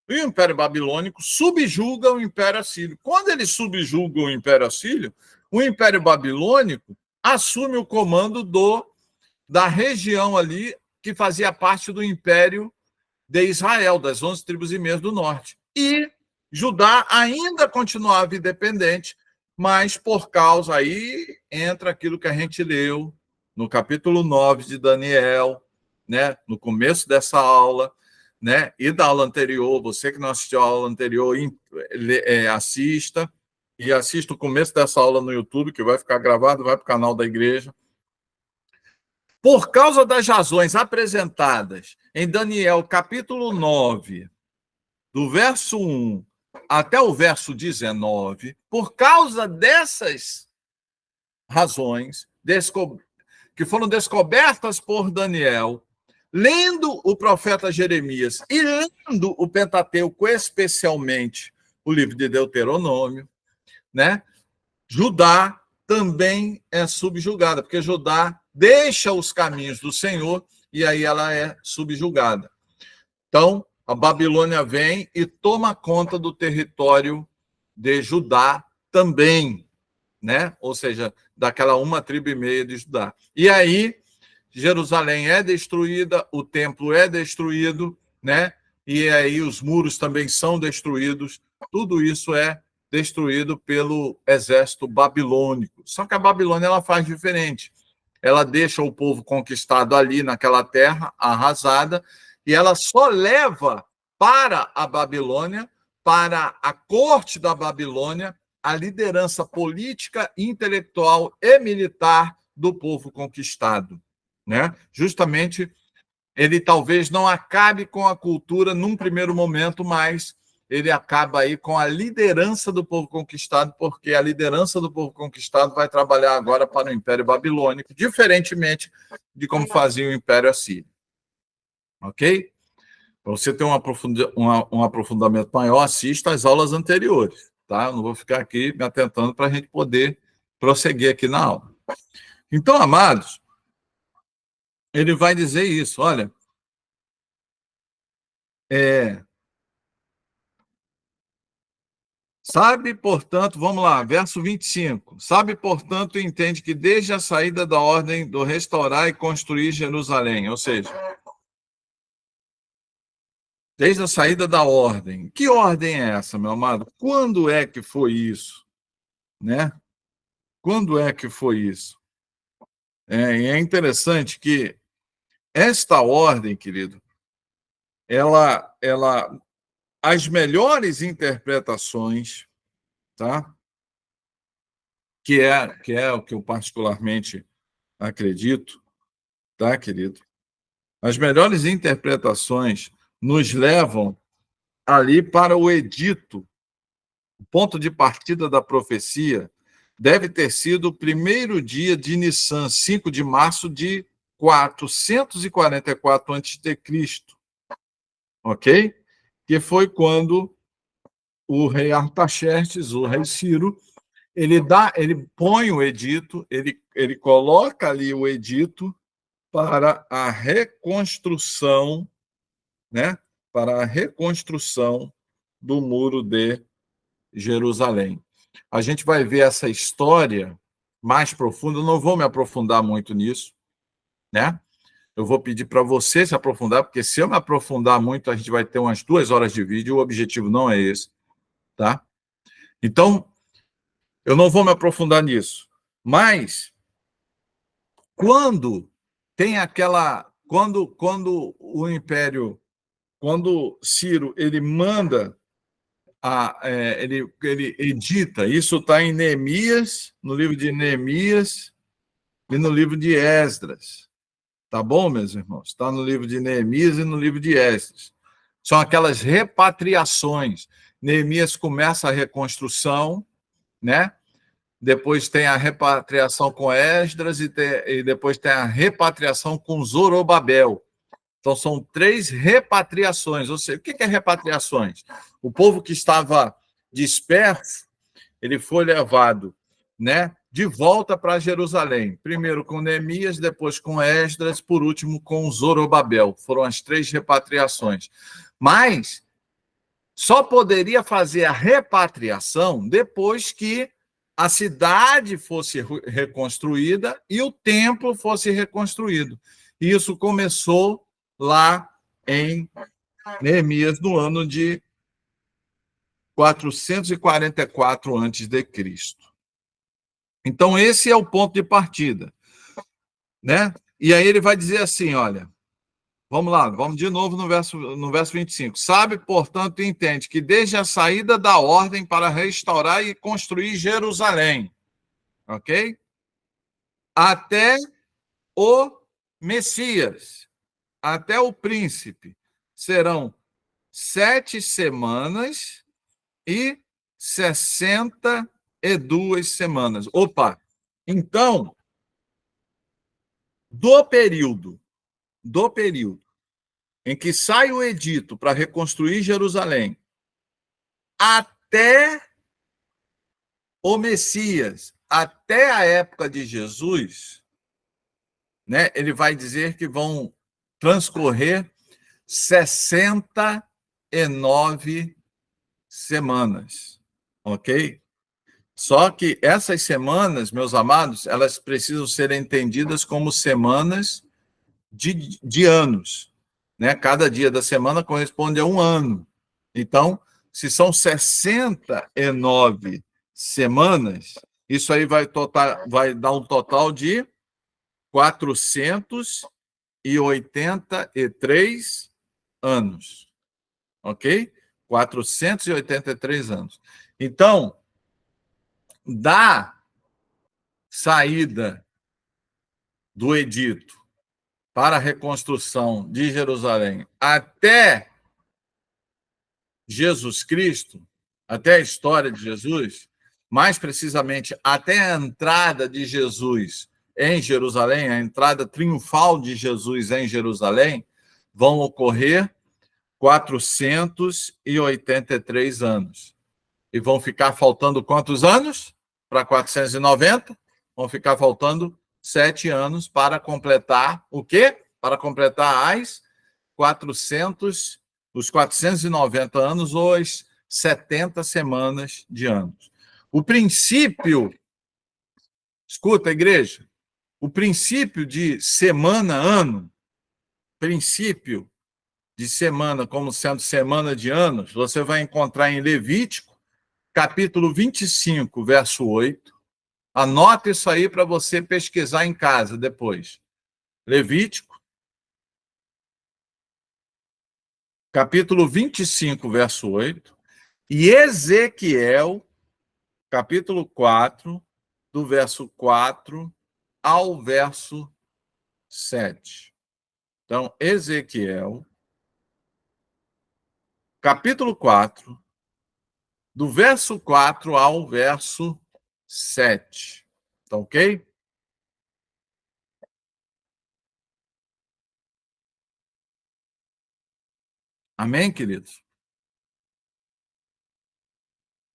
E o Império Babilônico subjuga o Império Assírio. Quando ele subjuga o Império Assírio, o Império Babilônico assume o comando da região ali que fazia parte do Império de Israel, das 11 tribos e meias do norte. E Judá ainda continuava independente, mas por causa aí entra aquilo que a gente leu no capítulo 9 de Daniel, né, no começo dessa aula, né, e da aula anterior. Você que não assistiu a aula anterior, assista, e assista o começo dessa aula no YouTube, que vai ficar gravado, vai para o canal da igreja. Por causa das razões apresentadas em Daniel, capítulo 9, do verso 1 até o verso 19, por causa dessas razões que foram descobertas por Daniel, lendo o profeta Jeremias e lendo o Pentateuco, especialmente o livro de Deuteronômio, né? Judá também é subjugada, porque Judá deixa os caminhos do Senhor e aí ela é subjugada. Então, a Babilônia vem e toma conta do território de Judá também, né? Ou seja, daquela 1,5 tribo de Judá. E aí, Jerusalém é destruída, o templo é destruído, né? E aí os muros também são destruídos. Tudo isso é destruído pelo exército babilônico. Só que a Babilônia ela faz diferente. Ela deixa o povo conquistado ali naquela terra arrasada e ela só leva para a Babilônia, para a corte da Babilônia, a liderança política, intelectual e militar do povo conquistado, né? Justamente ele talvez não acabe com a cultura num primeiro momento, mas ele acaba aí com a liderança do povo conquistado, porque a liderança do povo conquistado vai trabalhar agora para o Império Babilônico, diferentemente de como fazia o Império Assírio. Ok? Para você ter um aprofundamento maior, assista às aulas anteriores, tá? Eu não vou ficar aqui me atentando para a gente poder prosseguir aqui na aula. Então, amados, ele vai dizer isso, olha, sabe, portanto, vamos lá, verso 25. Sabe, portanto, entende que desde a saída da ordem do restaurar e construir Jerusalém, ou seja, desde a saída da ordem. Que ordem é essa, meu amado? Quando é que foi isso? Né? Quando é que foi isso? É interessante que esta ordem, querido, as melhores interpretações, tá? Que é o que eu particularmente acredito, tá, querido? As melhores interpretações nos levam ali para o edito. O ponto de partida da profecia deve ter sido o primeiro dia de Nissan, 5 de março de 444 a.C., ok? Que foi quando o rei Artaxerxes, o rei Ciro, ele põe o edito, ele coloca ali o edito para a reconstrução, né? Para a reconstrução do muro de Jerusalém. A gente vai ver essa história mais profunda. Eu não vou me aprofundar muito nisso, né? Eu vou pedir para você se aprofundar, porque se eu me aprofundar muito, a gente vai ter umas 2 horas de vídeo. O objetivo não é esse, tá? Então, eu não vou me aprofundar nisso. Mas quando tem aquela, quando o Império, quando Ciro ele manda ele edita, isso está em Neemias, no livro de Neemias e no livro de Esdras. Tá bom, meus irmãos? Está no livro de Neemias e no livro de Esdras. São aquelas repatriações. Neemias começa a reconstrução, né? Depois tem a repatriação com Esdras e depois tem a repatriação com Zorobabel. Então, são 3 repatriações. Ou seja, o que é repatriações? O povo que estava disperso, ele foi levado, né, de volta para Jerusalém. Primeiro com Neemias, depois com Esdras, por último com Zorobabel. Foram as 3 repatriações. Mas só poderia fazer a repatriação depois que a cidade fosse reconstruída e o templo fosse reconstruído. Isso começou lá em Neemias, no ano de 444 a.C. Então, esse é o ponto de partida, né? E aí ele vai dizer assim, olha, vamos lá, vamos de novo no verso 25. Sabe, portanto, e entende que desde a saída da ordem para restaurar e construir Jerusalém, ok? Até o Messias, até o príncipe, serão 7 semanas e 62 semanas. Opa! Então, do período em que sai o edito para reconstruir Jerusalém até o Messias, até a época de Jesus, né, ele vai dizer que vão transcorrer 69 semanas, ok? Só que essas semanas, meus amados, elas precisam ser entendidas como semanas de anos, né? Cada dia da semana corresponde a um ano. Então, se são 69 semanas, isso aí vai dar um total de 483 anos, ok? 483 anos. Então, da saída do edito para a reconstrução de Jerusalém até Jesus Cristo, até a história de Jesus, mais precisamente até a entrada de Jesus em Jerusalém, a entrada triunfal de Jesus em Jerusalém, vão ocorrer 483 anos. E vão ficar faltando quantos anos? Para 490? Vão ficar faltando 7 anos para completar o quê? Para completar os 490 anos ou as 70 semanas de anos. O princípio, escuta, igreja, o princípio de semana-ano, princípio de semana como sendo semana de anos, você vai encontrar em Levítico, capítulo 25, verso 8. Anota isso aí para você pesquisar em casa depois. Levítico, capítulo 25, verso 8. E Ezequiel, capítulo 4, do verso 4 ao verso 7. Então, Ezequiel, capítulo 4, do verso 4 ao verso 7. Tá ok? Amém, queridos?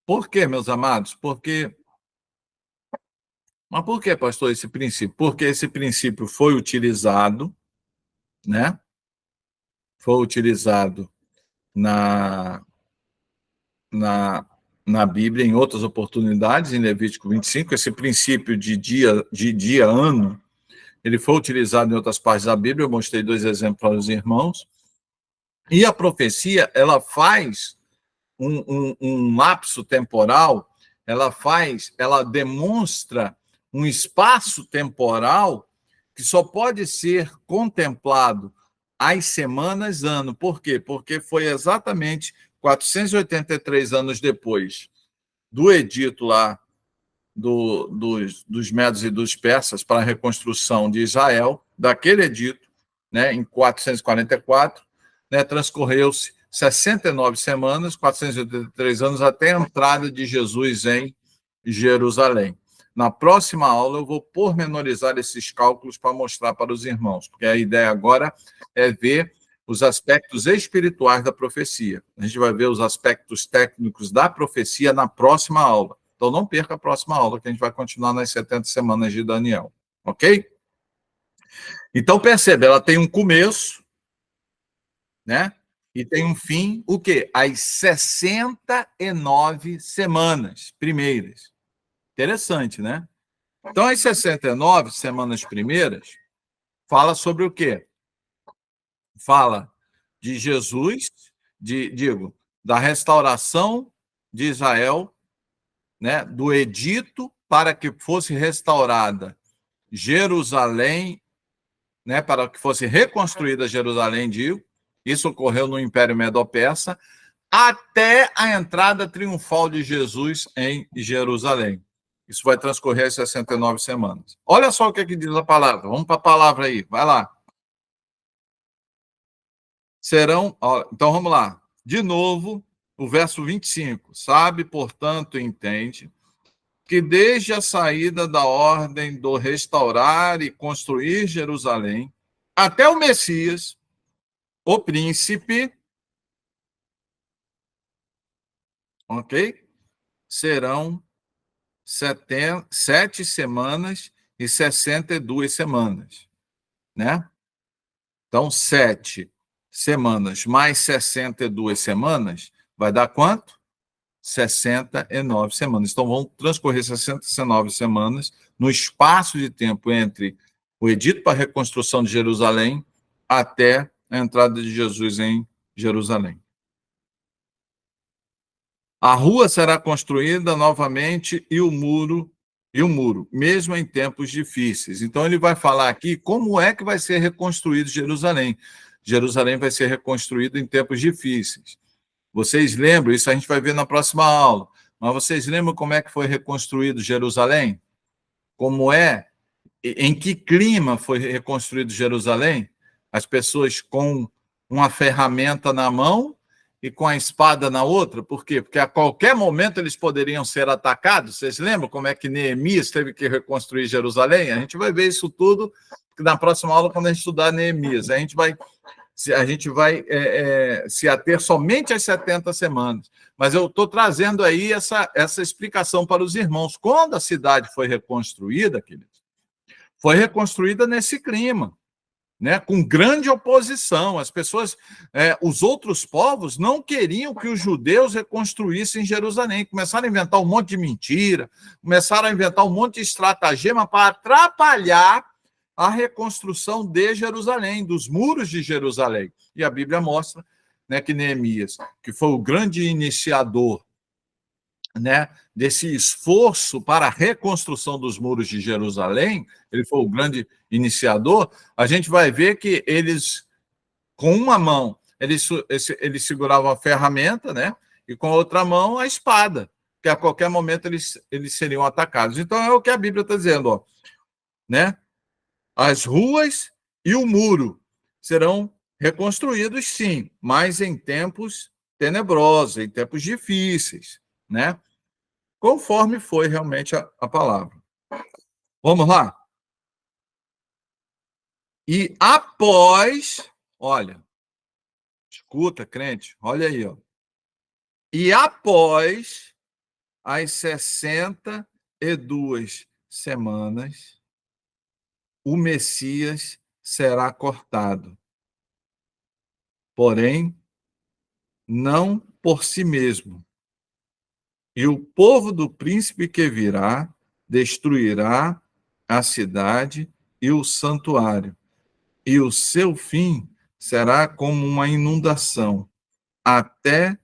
Por quê, meus amados? Mas por que, pastor, esse princípio? Porque esse princípio foi utilizado, né? Foi utilizado na, na, na Bíblia em outras oportunidades, em Levítico 25, esse princípio de dia, ano, ele foi utilizado em outras partes da Bíblia, eu mostrei 2 exemplos para os irmãos, e a profecia, ela faz um lapso temporal, ela demonstra um espaço temporal que só pode ser contemplado às semanas, ano. Por quê? Porque foi exatamente 483 anos depois do edito lá dos Medos e dos Persas para a reconstrução de Israel, daquele edito, né, em 444, né, transcorreu-se 69 semanas, 483 anos, até a entrada de Jesus em Jerusalém. Na próxima aula, eu vou pormenorizar esses cálculos para mostrar para os irmãos, porque a ideia agora é ver os aspectos espirituais da profecia. A gente vai ver os aspectos técnicos da profecia na próxima aula. Então, não perca a próxima aula, que a gente vai continuar nas 70 semanas de Daniel. Ok? Então, percebe, ela tem um começo, né? E tem um fim, o quê? As 69 semanas primeiras. Interessante, né? Então, as 69 semanas primeiras fala sobre o quê? Fala de Jesus, da restauração de Israel, né, do edito para que fosse restaurada Jerusalém, né, para que fosse reconstruída Jerusalém, digo, isso ocorreu no Império Medo-Persa, até a entrada triunfal de Jesus em Jerusalém. Isso vai transcorrer as 69 semanas. Olha só o que, que diz a palavra. Vamos para a palavra aí, vai lá. Serão, ó, então vamos lá. De novo, o verso 25. Sabe, portanto, entende que desde a saída da ordem do restaurar e construir Jerusalém, até o Messias, o príncipe, ok? Serão 7 semanas e 62 semanas, né? Então, 7 semanas mais 62 semanas vai dar quanto? 69 semanas. Então, vão transcorrer 69 semanas no espaço de tempo entre o edito para a reconstrução de Jerusalém até a entrada de Jesus em Jerusalém. A rua será construída novamente e o muro, mesmo em tempos difíceis. Então, ele vai falar aqui como é que vai ser reconstruído Jerusalém. Jerusalém vai ser reconstruído em tempos difíceis. Vocês lembram? Isso a gente vai ver na próxima aula. Mas vocês lembram como é que foi reconstruído Jerusalém? Como é? Em que clima foi reconstruído Jerusalém? As pessoas com uma ferramenta na mão e com a espada na outra. Por quê? Porque a qualquer momento eles poderiam ser atacados. Vocês lembram como é que Neemias teve que reconstruir Jerusalém? A gente vai ver isso tudo na próxima aula, quando a gente estudar Neemias. A gente vai se ater somente às 70 semanas. Mas eu estou trazendo aí essa explicação para os irmãos. Quando a cidade foi reconstruída, queridos, foi reconstruída nesse clima, né, com grande oposição. As pessoas, os outros povos não queriam que os judeus reconstruíssem Jerusalém. Começaram a inventar um monte de mentira, começaram a inventar um monte de estratagema para atrapalhar a reconstrução de Jerusalém, dos muros de Jerusalém. E a Bíblia mostra, né, que Neemias, que foi o grande iniciador, né, desse esforço para a reconstrução dos muros de Jerusalém, ele foi o grande iniciador. A gente vai ver que eles, com uma mão, eles seguravam a ferramenta, né, e com a outra mão a espada, que a qualquer momento eles seriam atacados. Então é o que a Bíblia está dizendo, ó, né? As ruas e o muro serão reconstruídos, sim, mas em tempos tenebrosos, em tempos difíceis, né? Conforme foi realmente a palavra. Vamos lá? E após, olha, escuta, crente, olha aí, ó. E após as 62 semanas, o Messias será cortado. Porém, não por si mesmo. E o povo do príncipe que virá destruirá a cidade e o santuário, e o seu fim será como uma inundação, até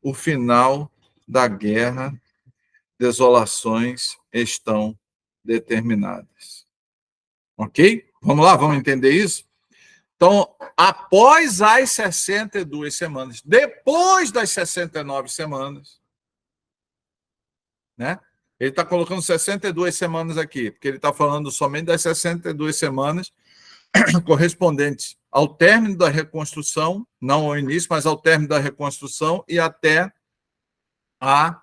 o final da guerra, desolações estão determinadas. Ok? Vamos lá, vamos entender isso? Então, após as 62 semanas, depois das 69 semanas, né? Ele está colocando 62 semanas aqui, porque ele está falando somente das 62 semanas correspondentes ao término da reconstrução, não ao início, mas ao término da reconstrução e até a,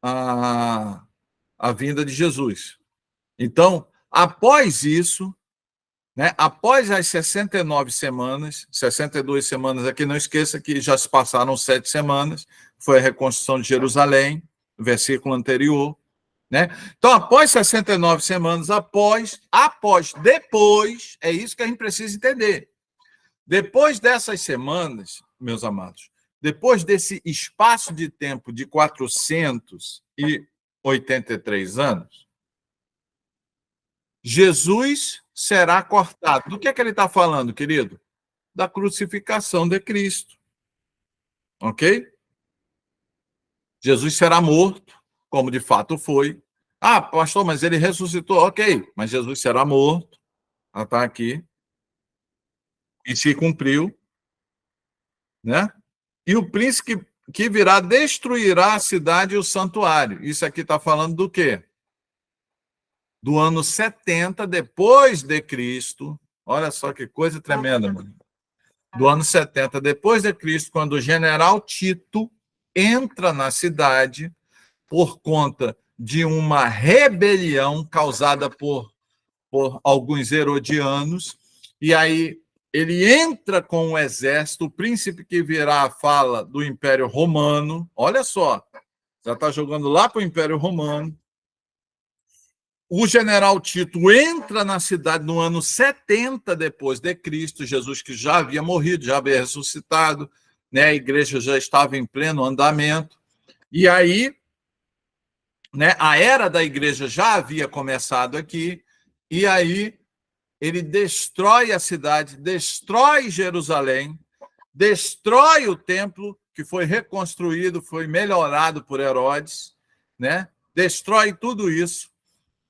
a vinda de Jesus. Então, após isso, né, após as 69 semanas, 62 semanas aqui, não esqueça que já se passaram 7 semanas, foi a reconstrução de Jerusalém, versículo anterior, né? Então, após 69 semanas, depois, é isso que a gente precisa entender. Depois dessas semanas, meus amados, depois desse espaço de tempo de 483 anos, Jesus será cortado. Do que é que ele está falando, querido? Da crucificação de Cristo. Ok? Jesus será morto, como de fato foi. Ah, pastor, mas ele ressuscitou. Ok, mas Jesus será morto. Ela está aqui. E se cumpriu, né? E o príncipe que virá destruirá a cidade e o santuário. Isso aqui está falando do quê? Do ano 70 depois de Cristo. Olha só que coisa tremenda, mano. Do ano 70 depois de Cristo, quando o general Tito entra na cidade por conta de uma rebelião causada por alguns herodianos, e aí ele entra com o exército, o príncipe que virá fala do Império Romano, olha só, já está jogando lá para o Império Romano. O general Tito entra na cidade no ano 70 depois de Cristo, Jesus que já havia morrido, já havia ressuscitado, né? A igreja já estava em pleno andamento, e aí, né, a era da igreja já havia começado aqui, e aí ele destrói a cidade, destrói Jerusalém, destrói o templo, que foi reconstruído, foi melhorado por Herodes, né? Destrói tudo isso,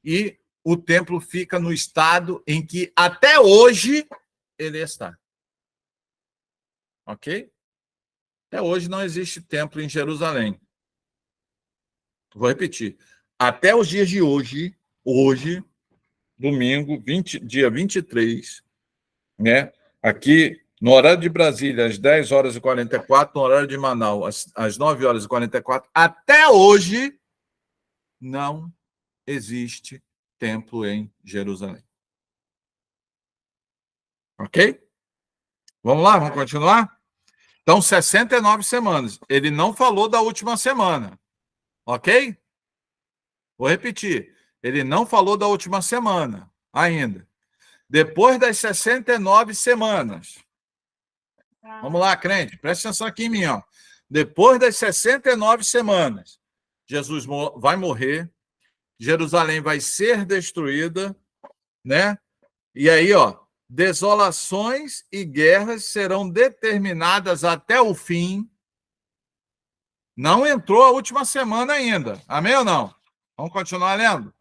e o templo fica no estado em que até hoje ele está. Ok? Até hoje não existe templo em Jerusalém. Vou repetir. Até os dias de hoje, domingo, dia 23, né? Aqui, no horário de Brasília, às 10 horas e 44, no horário de Manaus, às 9 horas e 44, até hoje não existe templo em Jerusalém. Ok? Vamos lá, vamos continuar? Então, 69 semanas. Ele não falou da última semana. Ok? Vou repetir. Ele não falou da última semana ainda. Depois das 69 semanas. Vamos lá, crente. Presta atenção aqui em mim. Ó. Depois das 69 semanas, Jesus vai morrer. Jerusalém vai ser destruída, né? E aí, ó, desolações e guerras serão determinadas até o fim. Não entrou a última semana ainda. Amém ou não? Vamos continuar lendo?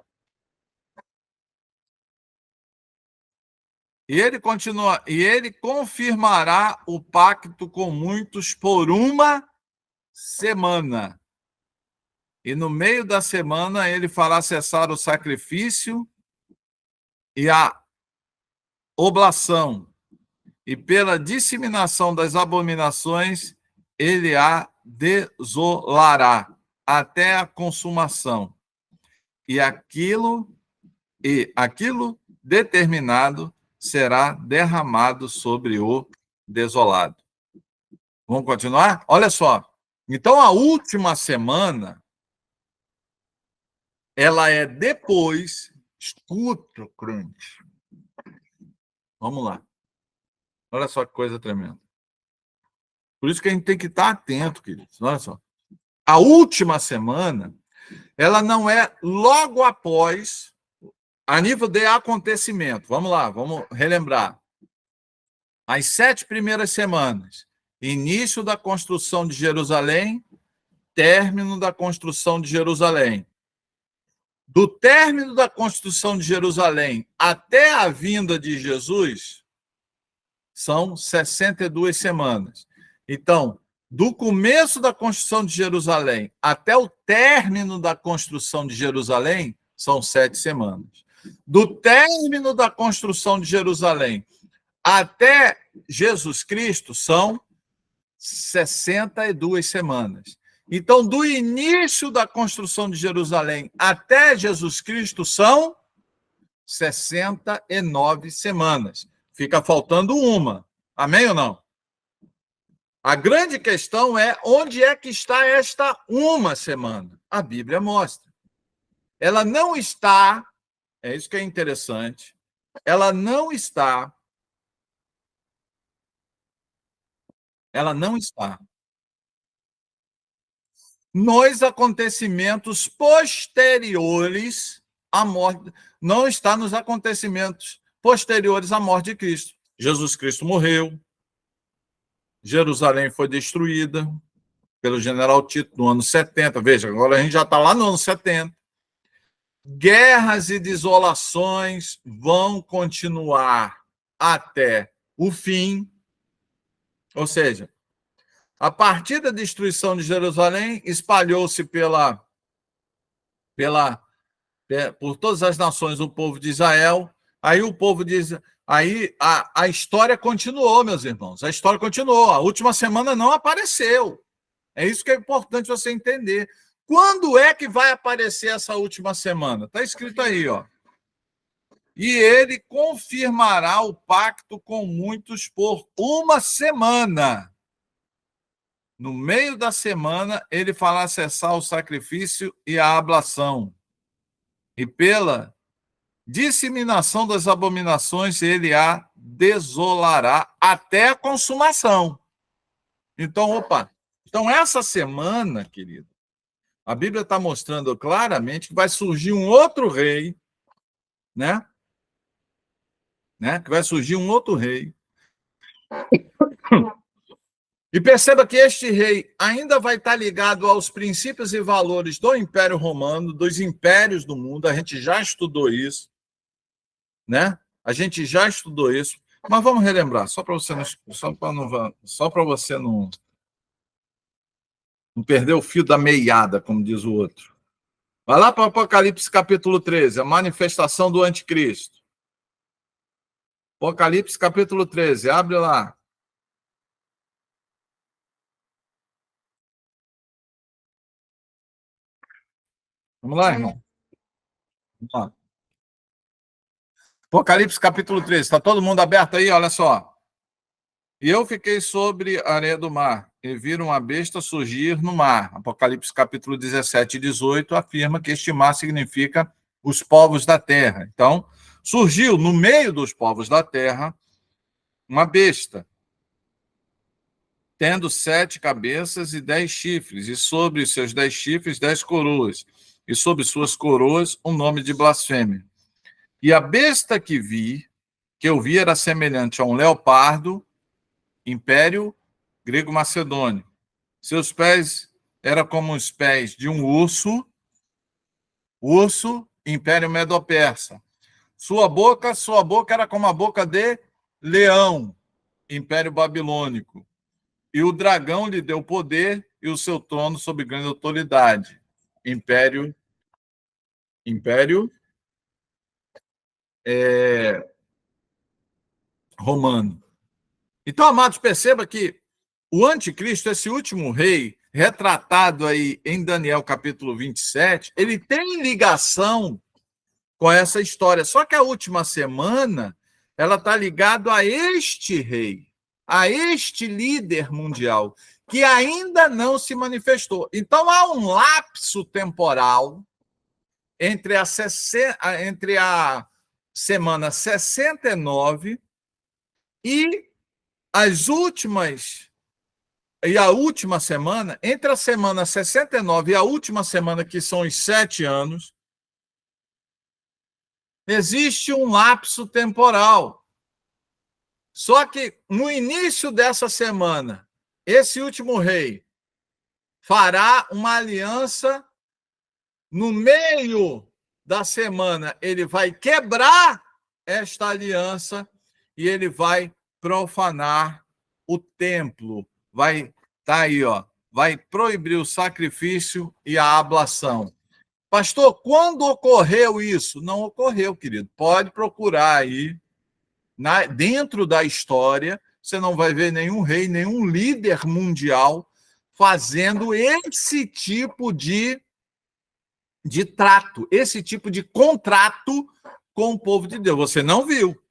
E ele continua, e ele confirmará o pacto com muitos por uma semana. E no meio da semana ele fará cessar o sacrifício e a oblação. E pela disseminação das abominações, ele a desolará até a consumação. E aquilo determinado será derramado sobre o desolado. Vamos continuar? Olha só. Então, a última semana, ela é depois. Escuta, crente. Vamos lá. Olha só que coisa tremenda. Por isso que a gente tem que estar atento, queridos. Olha só. A última semana, ela não é logo após, a nível de acontecimento. Vamos lá, vamos relembrar. As 7 primeiras semanas, início da construção de Jerusalém, término da construção de Jerusalém. Do término da construção de Jerusalém até a vinda de Jesus, são 62 semanas. Então, do começo da construção de Jerusalém até o término da construção de Jerusalém, são 7 semanas. Do término da construção de Jerusalém até Jesus Cristo, são 62 semanas. Então, do início da construção de Jerusalém até Jesus Cristo, são 69 semanas. Fica faltando uma. Amém ou não? A grande questão é onde é que está esta uma semana? A Bíblia mostra. Ela não está, é isso que é interessante, ela não está Ela não está. Nos acontecimentos posteriores à morte, não está nos acontecimentos posteriores à morte de Cristo. Jesus Cristo morreu, Jerusalém foi destruída pelo general Tito no ano 70. Veja, agora a gente já está lá no ano 70. Guerras e desolações vão continuar até o fim. Ou seja, a partir da destruição de Jerusalém, espalhou-se por todas as nações o povo de Israel. Aí o povo diz, aí a história continuou, meus irmãos. A história continuou. A última semana não apareceu. É isso que é importante você entender. Quando é que vai aparecer essa última semana? Está escrito aí, ó. E ele confirmará o pacto com muitos por uma semana. No meio da semana, ele fará cessar o sacrifício e a ablação. E pela disseminação das abominações, ele a desolará até a consumação. Então, então essa semana, querido, a Bíblia está mostrando claramente que vai surgir um outro rei, né? Que vai surgir um outro rei. E perceba que este rei ainda vai estar ligado aos princípios e valores do Império Romano, dos impérios do mundo. A gente já estudou isso, né? A gente já estudou isso. Mas vamos relembrar, só para você não perder o fio da meada, como diz o outro. Vai lá para o Apocalipse capítulo 13, a manifestação do anticristo. Apocalipse capítulo 13, abre lá. Vamos lá, irmão. Vamos lá. Apocalipse capítulo 13, está todo mundo aberto aí? Olha só. E eu fiquei sobre a areia do mar, e vi uma besta surgir no mar. Apocalipse capítulo 17 e 18 afirma que este mar significa os povos da terra. Então, surgiu no meio dos povos da terra uma besta, tendo 7 cabeças e 10 chifres, e sobre os seus 10 chifres 10 coroas, e sobre suas coroas um nome de blasfêmia. E a besta que eu vi era semelhante a um leopardo, império grego-macedônio. Seus pés eram como os pés de um urso, império medo-persa. Sua boca era como a boca de leão, império babilônico. E o dragão lhe deu poder e o seu trono sob grande autoridade. Império romano. Então, amados, perceba que o anticristo, esse último rei, retratado aí em Daniel capítulo 27, ele tem ligação com essa história. Só que a última semana, ela está ligada a este rei, a este líder mundial, que ainda não se manifestou. Então, há um lapso temporal entre a semana 69 e a última semana, entre a semana 69 e a última semana, que são os 7 anos, existe um lapso temporal. Só que no início dessa semana, esse último rei fará uma aliança. No meio da semana, ele vai quebrar esta aliança e ele vai profanar o templo. Vai aí, ó, vai proibir o sacrifício e a ablação. Pastor, quando ocorreu isso? Não ocorreu, querido. Pode procurar aí, dentro da história, você não vai ver nenhum rei, nenhum líder mundial fazendo esse tipo de trato, esse tipo de contrato com o povo de Deus. Você não viu.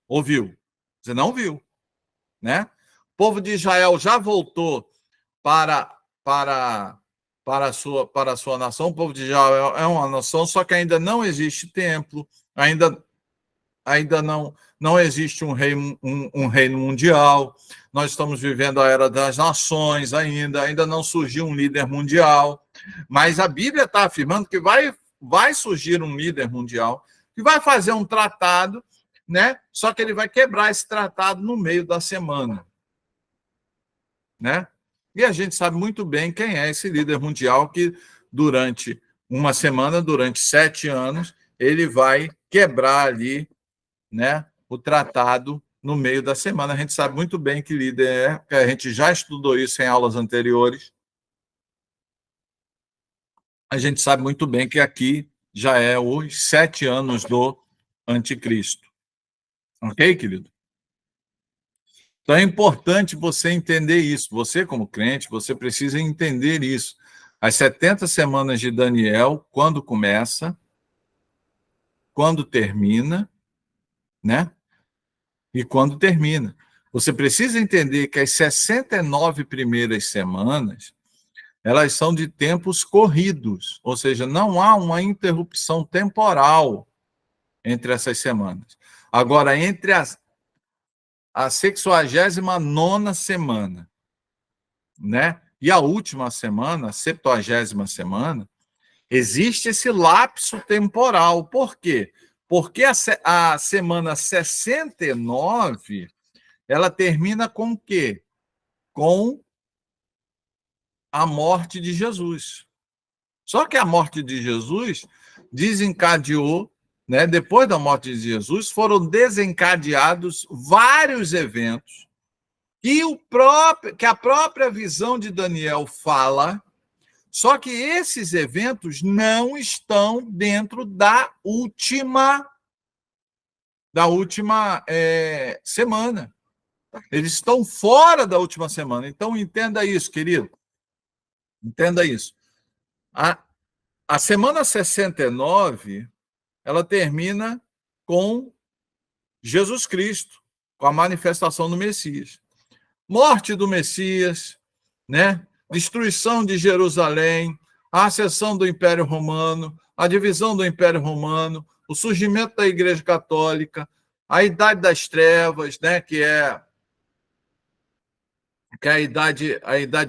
Ouviu? Você não viu, né? O povo de Israel já voltou para a sua nação. O povo de Israel é uma nação, só que ainda não existe templo, ainda não existe um reino mundial, nós estamos vivendo a era das nações ainda não surgiu um líder mundial, mas a Bíblia está afirmando que vai surgir um líder mundial, que vai fazer um tratado, né? Só que ele vai quebrar esse tratado no meio da semana, né? E a gente sabe muito bem quem é esse líder mundial que, durante uma semana, durante 7 anos, ele vai quebrar ali, né, o tratado no meio da semana. A gente sabe muito bem que líder é, porque a gente já estudou isso em aulas anteriores. A gente sabe muito bem que aqui já é os 7 anos do anticristo. Ok, querido? Então é importante você entender isso. Você, como crente, você precisa entender isso. As 70 semanas de Daniel, quando começa, quando termina, né? E quando termina. Você precisa entender que as 69 primeiras semanas, elas são de tempos corridos, ou seja, não há uma interrupção temporal entre essas semanas. Agora, entre a 69ª semana, né, e a última semana, a 70ª semana, existe esse lapso temporal. Por quê? Porque a semana 69, ela termina com o quê? Com a morte de Jesus. Só que a morte de Jesus desencadeou, né, depois da morte de Jesus, foram desencadeados vários eventos que a própria visão de Daniel fala, só que esses eventos não estão dentro da última semana. Eles estão fora da última semana. Então, entenda isso, querido. Entenda isso. A semana 69, ela termina com Jesus Cristo, com a manifestação do Messias. Morte do Messias, né? Destruição de Jerusalém, a ascensão do Império Romano, a divisão do Império Romano, o surgimento da Igreja Católica, a Idade das Trevas, né? que é a idade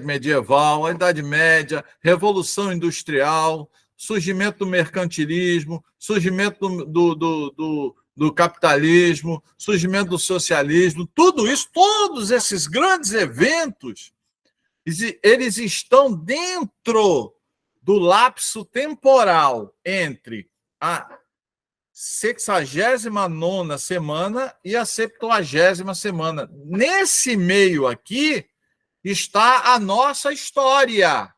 medieval, a Idade Média, Revolução Industrial, surgimento do mercantilismo, surgimento do capitalismo, surgimento do socialismo, tudo isso, todos esses grandes eventos, eles estão dentro do lapso temporal entre a 69ª semana e a 70ª semana. Nesse meio aqui está a nossa história.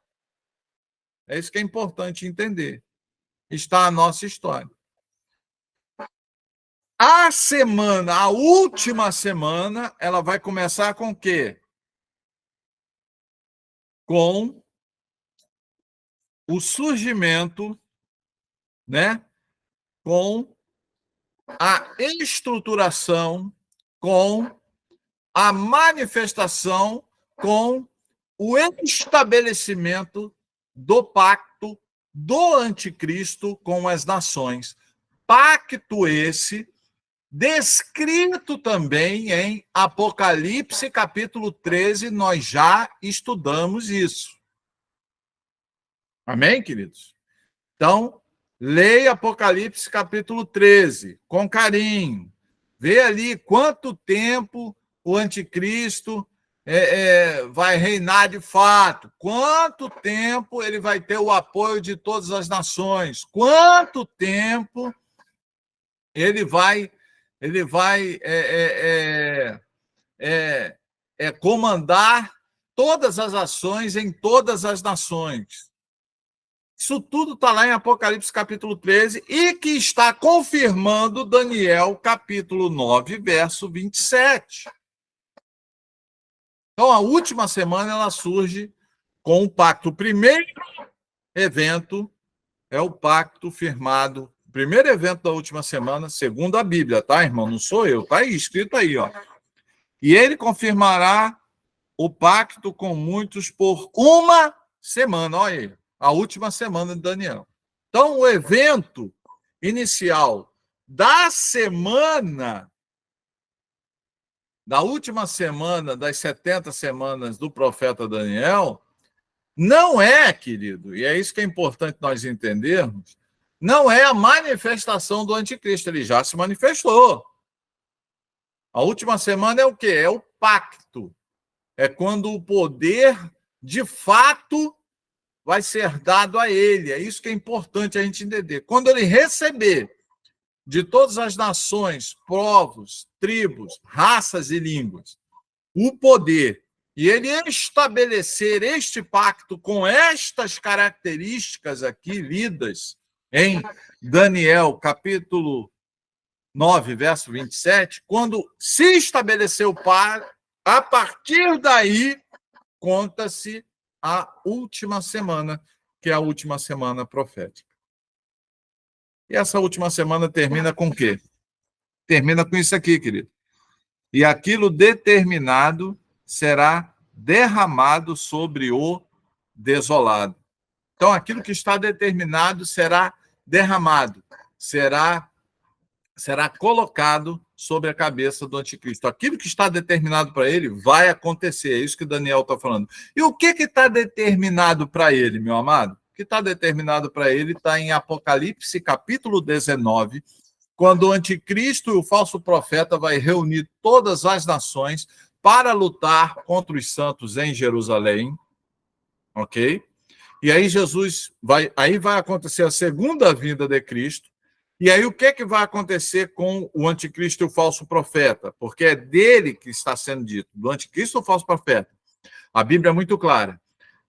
É isso que é importante entender. Está a nossa história. A última semana, ela vai começar com o quê? Com o surgimento, né? Com a estruturação, com a manifestação, com o estabelecimento do pacto do anticristo com as nações. Pacto esse descrito também em Apocalipse, capítulo 13, nós já estudamos isso. Amém, queridos? Então, leia Apocalipse, capítulo 13, com carinho. Vê ali quanto tempo o anticristo vai reinar de fato, quanto tempo ele vai ter o apoio de todas as nações, quanto tempo ele vai comandar todas as ações em todas as nações. Isso tudo está lá em Apocalipse capítulo 13 e que está confirmando Daniel capítulo 9, verso 27. Então, a última semana ela surge com o pacto. O primeiro evento é o pacto firmado. O primeiro evento da última semana, segundo a Bíblia, tá, irmão? Não sou eu, tá aí, escrito aí, ó. E ele confirmará o pacto com muitos por uma semana. Olha aí, a última semana de Daniel. Então, o evento inicial da semana, da última semana das 70 semanas do profeta Daniel, não é, querido, e é isso que é importante nós entendermos, não é a manifestação do anticristo, ele já se manifestou. A última semana é o quê? É o pacto. É quando o poder, de fato, vai ser dado a ele. É isso que é importante a gente entender. Quando ele receber de todas as nações, povos, tribos, raças e línguas, o poder, e ele estabelecer este pacto com estas características aqui lidas em Daniel, capítulo 9, verso 27, quando se estabeleceu o pacto, a partir daí conta-se a última semana, que é a última semana profética. E essa última semana termina com o quê? Termina com isso aqui, querido. E aquilo determinado será derramado sobre o desolado. Então, aquilo que está determinado será derramado, será colocado sobre a cabeça do anticristo. Aquilo que está determinado para ele vai acontecer. É isso que Daniel está falando. E o que está determinado para ele, meu amado? O que está determinado para ele está em Apocalipse, capítulo 19, quando o anticristo e o falso profeta vai reunir todas as nações para lutar contra os santos em Jerusalém, ok? E aí aí vai acontecer a segunda vinda de Cristo. E aí o que vai acontecer com o anticristo e o falso profeta? Porque é dele que está sendo dito, do anticristo e o falso profeta. A Bíblia é muito clara.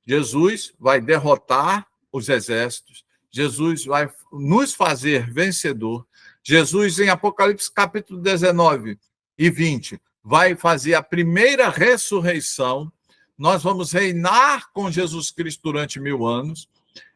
Jesus vai derrotar os exércitos, Jesus vai nos fazer vencedor. Jesus, em Apocalipse capítulo 19 e 20, vai fazer a primeira ressurreição. Nós vamos reinar com Jesus Cristo durante 1000 anos.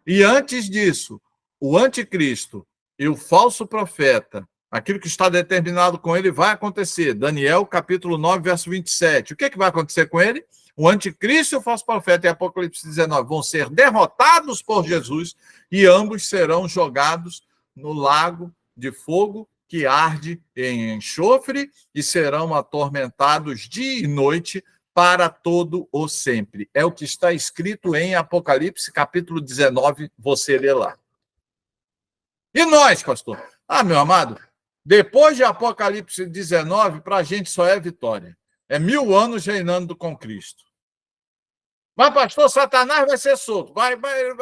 E antes disso, o anticristo e o falso profeta, aquilo que está determinado com ele vai acontecer. Daniel, capítulo 9, verso 27. O que vai acontecer com ele? O anticristo e o falso profeta, em Apocalipse 19, vão ser derrotados por Jesus e ambos serão jogados no lago de fogo que arde em enxofre e serão atormentados dia e noite para todo o sempre. É o que está escrito em Apocalipse, capítulo 19, você lê lá. E nós, pastor? Meu amado, depois de Apocalipse 19, para a gente só é vitória. É 1000 anos reinando com Cristo. Mas, pastor, Satanás vai ser solto.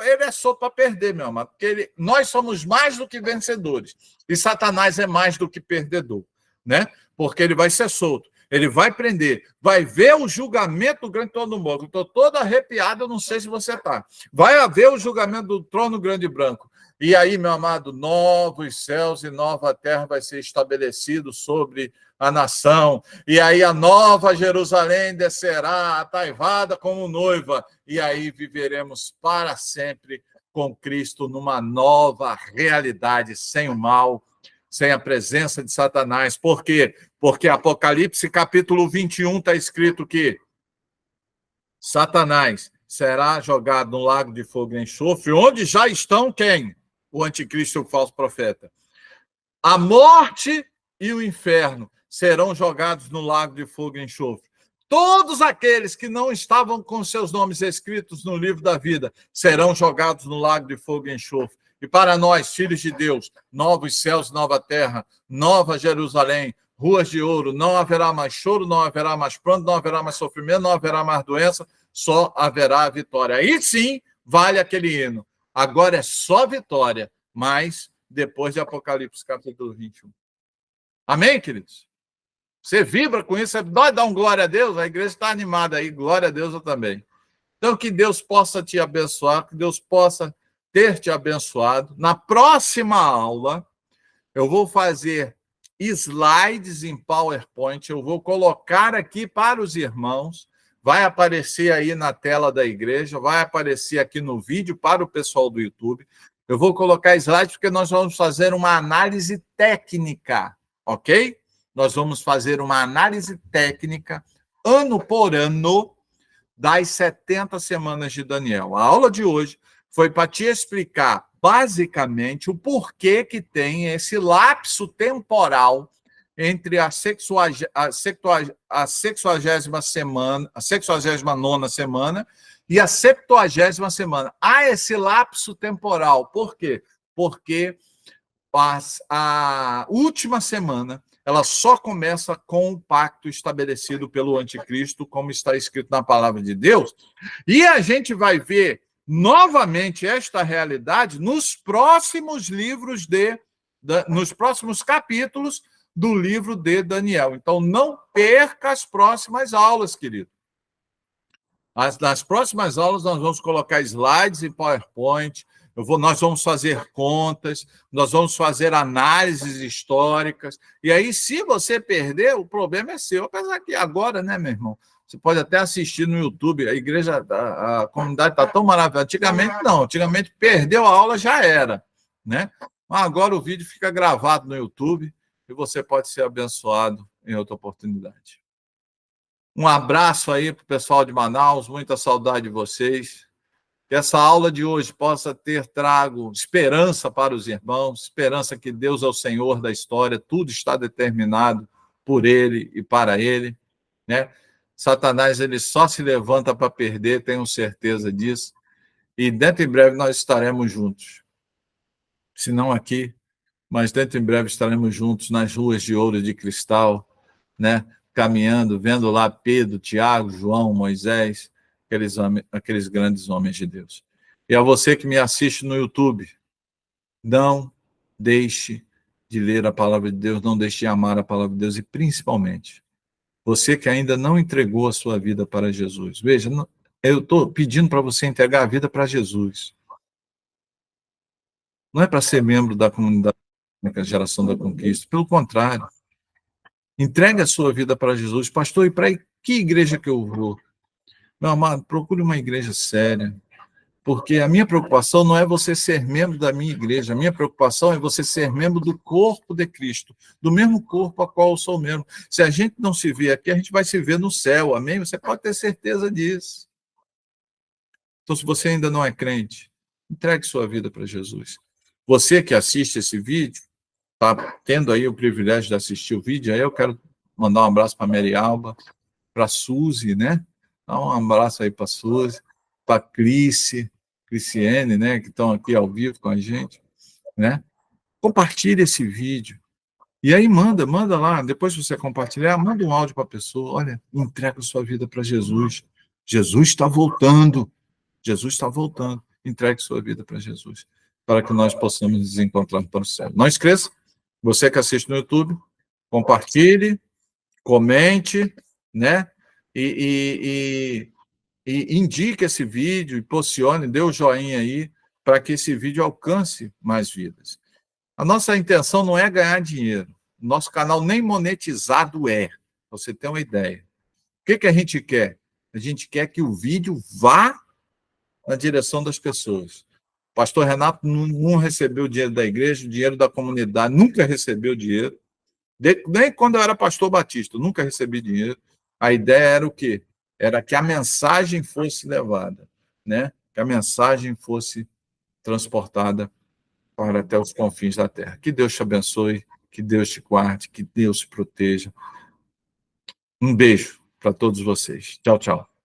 Ele é solto para perder, meu amado. Porque nós somos mais do que vencedores. E Satanás é mais do que perdedor. Né? Porque ele vai ser solto. Ele vai prender. Vai ver o julgamento do grande trono branco. Estou todo arrepiado, eu não sei se você está. Vai haver o julgamento do trono grande branco. E aí, meu amado, novos céus e nova terra vai ser estabelecido sobre a nação. E aí a nova Jerusalém descerá, ataivada como noiva. E aí viveremos para sempre com Cristo numa nova realidade, sem o mal, sem a presença de Satanás. Por quê? Porque Apocalipse capítulo 21 está escrito que Satanás será jogado no lago de fogo e enxofre, onde já estão quem? O anticristo e o falso profeta. A morte e o inferno serão jogados no lago de fogo e enxofre. Todos aqueles que não estavam com seus nomes escritos no livro da vida serão jogados no lago de fogo e enxofre. E para nós, filhos de Deus, novos céus, nova terra, nova Jerusalém, ruas de ouro, não haverá mais choro, não haverá mais pranto, não haverá mais sofrimento, não haverá mais doença, só haverá vitória. Aí sim, vale aquele hino. Agora é só vitória, mas depois de Apocalipse, capítulo 21. Amém, queridos? Você vibra com isso, nós dá um glória a Deus, a igreja está animada aí, glória a Deus eu também. Então, que Deus possa te abençoar, que Deus possa ter te abençoado. Na próxima aula, eu vou fazer slides em PowerPoint, eu vou colocar aqui para os irmãos, vai aparecer aí na tela da igreja, vai aparecer aqui no vídeo para o pessoal do YouTube. Eu vou colocar slides porque nós vamos fazer uma análise técnica, ok? Nós vamos fazer uma análise técnica, ano por ano, das 70 semanas de Daniel. A aula de hoje foi para te explicar basicamente o porquê que tem esse lapso temporal entre a 60ª semana, a 69ª semana e a 70ª semana. Há esse lapso temporal. Por quê? Porque a última semana ela só começa com o pacto estabelecido pelo anticristo, como está escrito na palavra de Deus, e a gente vai ver novamente esta realidade nos próximos nos próximos capítulos do livro de Daniel. Então, não perca as próximas aulas, querido. Nas próximas aulas, nós vamos colocar slides em PowerPoint, nós vamos fazer contas, nós vamos fazer análises históricas. E aí, se você perder, o problema é seu. Apesar que agora, né, meu irmão? Você pode até assistir no YouTube. A igreja, a comunidade está tão maravilhosa. Antigamente, não. Antigamente, perdeu a aula, já era, né? Mas agora o vídeo fica gravado no YouTube e você pode ser abençoado em outra oportunidade. Um abraço aí para o pessoal de Manaus, muita saudade de vocês. Que essa aula de hoje possa ter trago esperança para os irmãos, esperança que Deus é o Senhor da história, tudo está determinado por Ele e para Ele, né? Satanás, ele só se levanta para perder, tenho certeza disso, e dentro em breve nós estaremos juntos. Se não aqui, mas dentro em breve estaremos juntos nas ruas de ouro e de cristal, né? Caminhando, vendo lá Pedro, Tiago, João, Moisés, aqueles grandes homens de Deus. E a você que me assiste no YouTube, não deixe de ler a palavra de Deus, não deixe de amar a palavra de Deus, e principalmente, você que ainda não entregou a sua vida para Jesus. Veja, eu estou pedindo para você entregar a vida para Jesus. Não é para ser membro da comunidade da Geração da Conquista, pelo contrário. Entregue a sua vida para Jesus. Pastor, e para que igreja que eu vou? Meu amado, procure uma igreja séria, porque a minha preocupação não é você ser membro da minha igreja, a minha preocupação é você ser membro do corpo de Cristo, do mesmo corpo a qual eu sou membro. Se a gente não se vê aqui, a gente vai se ver no céu, amém? Você pode ter certeza disso. Então, se você ainda não é crente, entregue sua vida para Jesus. Você que assiste esse vídeo, está tendo aí o privilégio de assistir o vídeo, aí eu quero mandar um abraço para a Mary Alba, para a Suzy, né? Dá um abraço aí para a Suzy, para a Cristiane, né? Que estão aqui ao vivo com a gente, né? Compartilhe esse vídeo. E aí manda lá, depois que você compartilhar, manda um áudio para a pessoa, olha, entrega a sua vida para Jesus. Jesus está voltando. Jesus está voltando. Entregue sua vida para Jesus, para que nós possamos nos encontrar para o céu. Não esqueça, você que assiste no YouTube, compartilhe, comente, né? E indique esse vídeo, impulsione, dê o joinha aí, para que esse vídeo alcance mais vidas. A nossa intenção não é ganhar dinheiro. Nosso canal nem monetizado é. Você tem uma ideia. O que a gente quer? A gente quer que o vídeo vá na direção das pessoas. O pastor Renato não recebeu dinheiro da igreja, dinheiro da comunidade, nunca recebeu dinheiro. Nem quando eu era pastor batista, nunca recebi dinheiro. A ideia era o quê? Era que a mensagem fosse levada, né? Que a mensagem fosse transportada para até os confins da terra. Que Deus te abençoe, que Deus te guarde, que Deus te proteja. Um beijo para todos vocês. Tchau, tchau.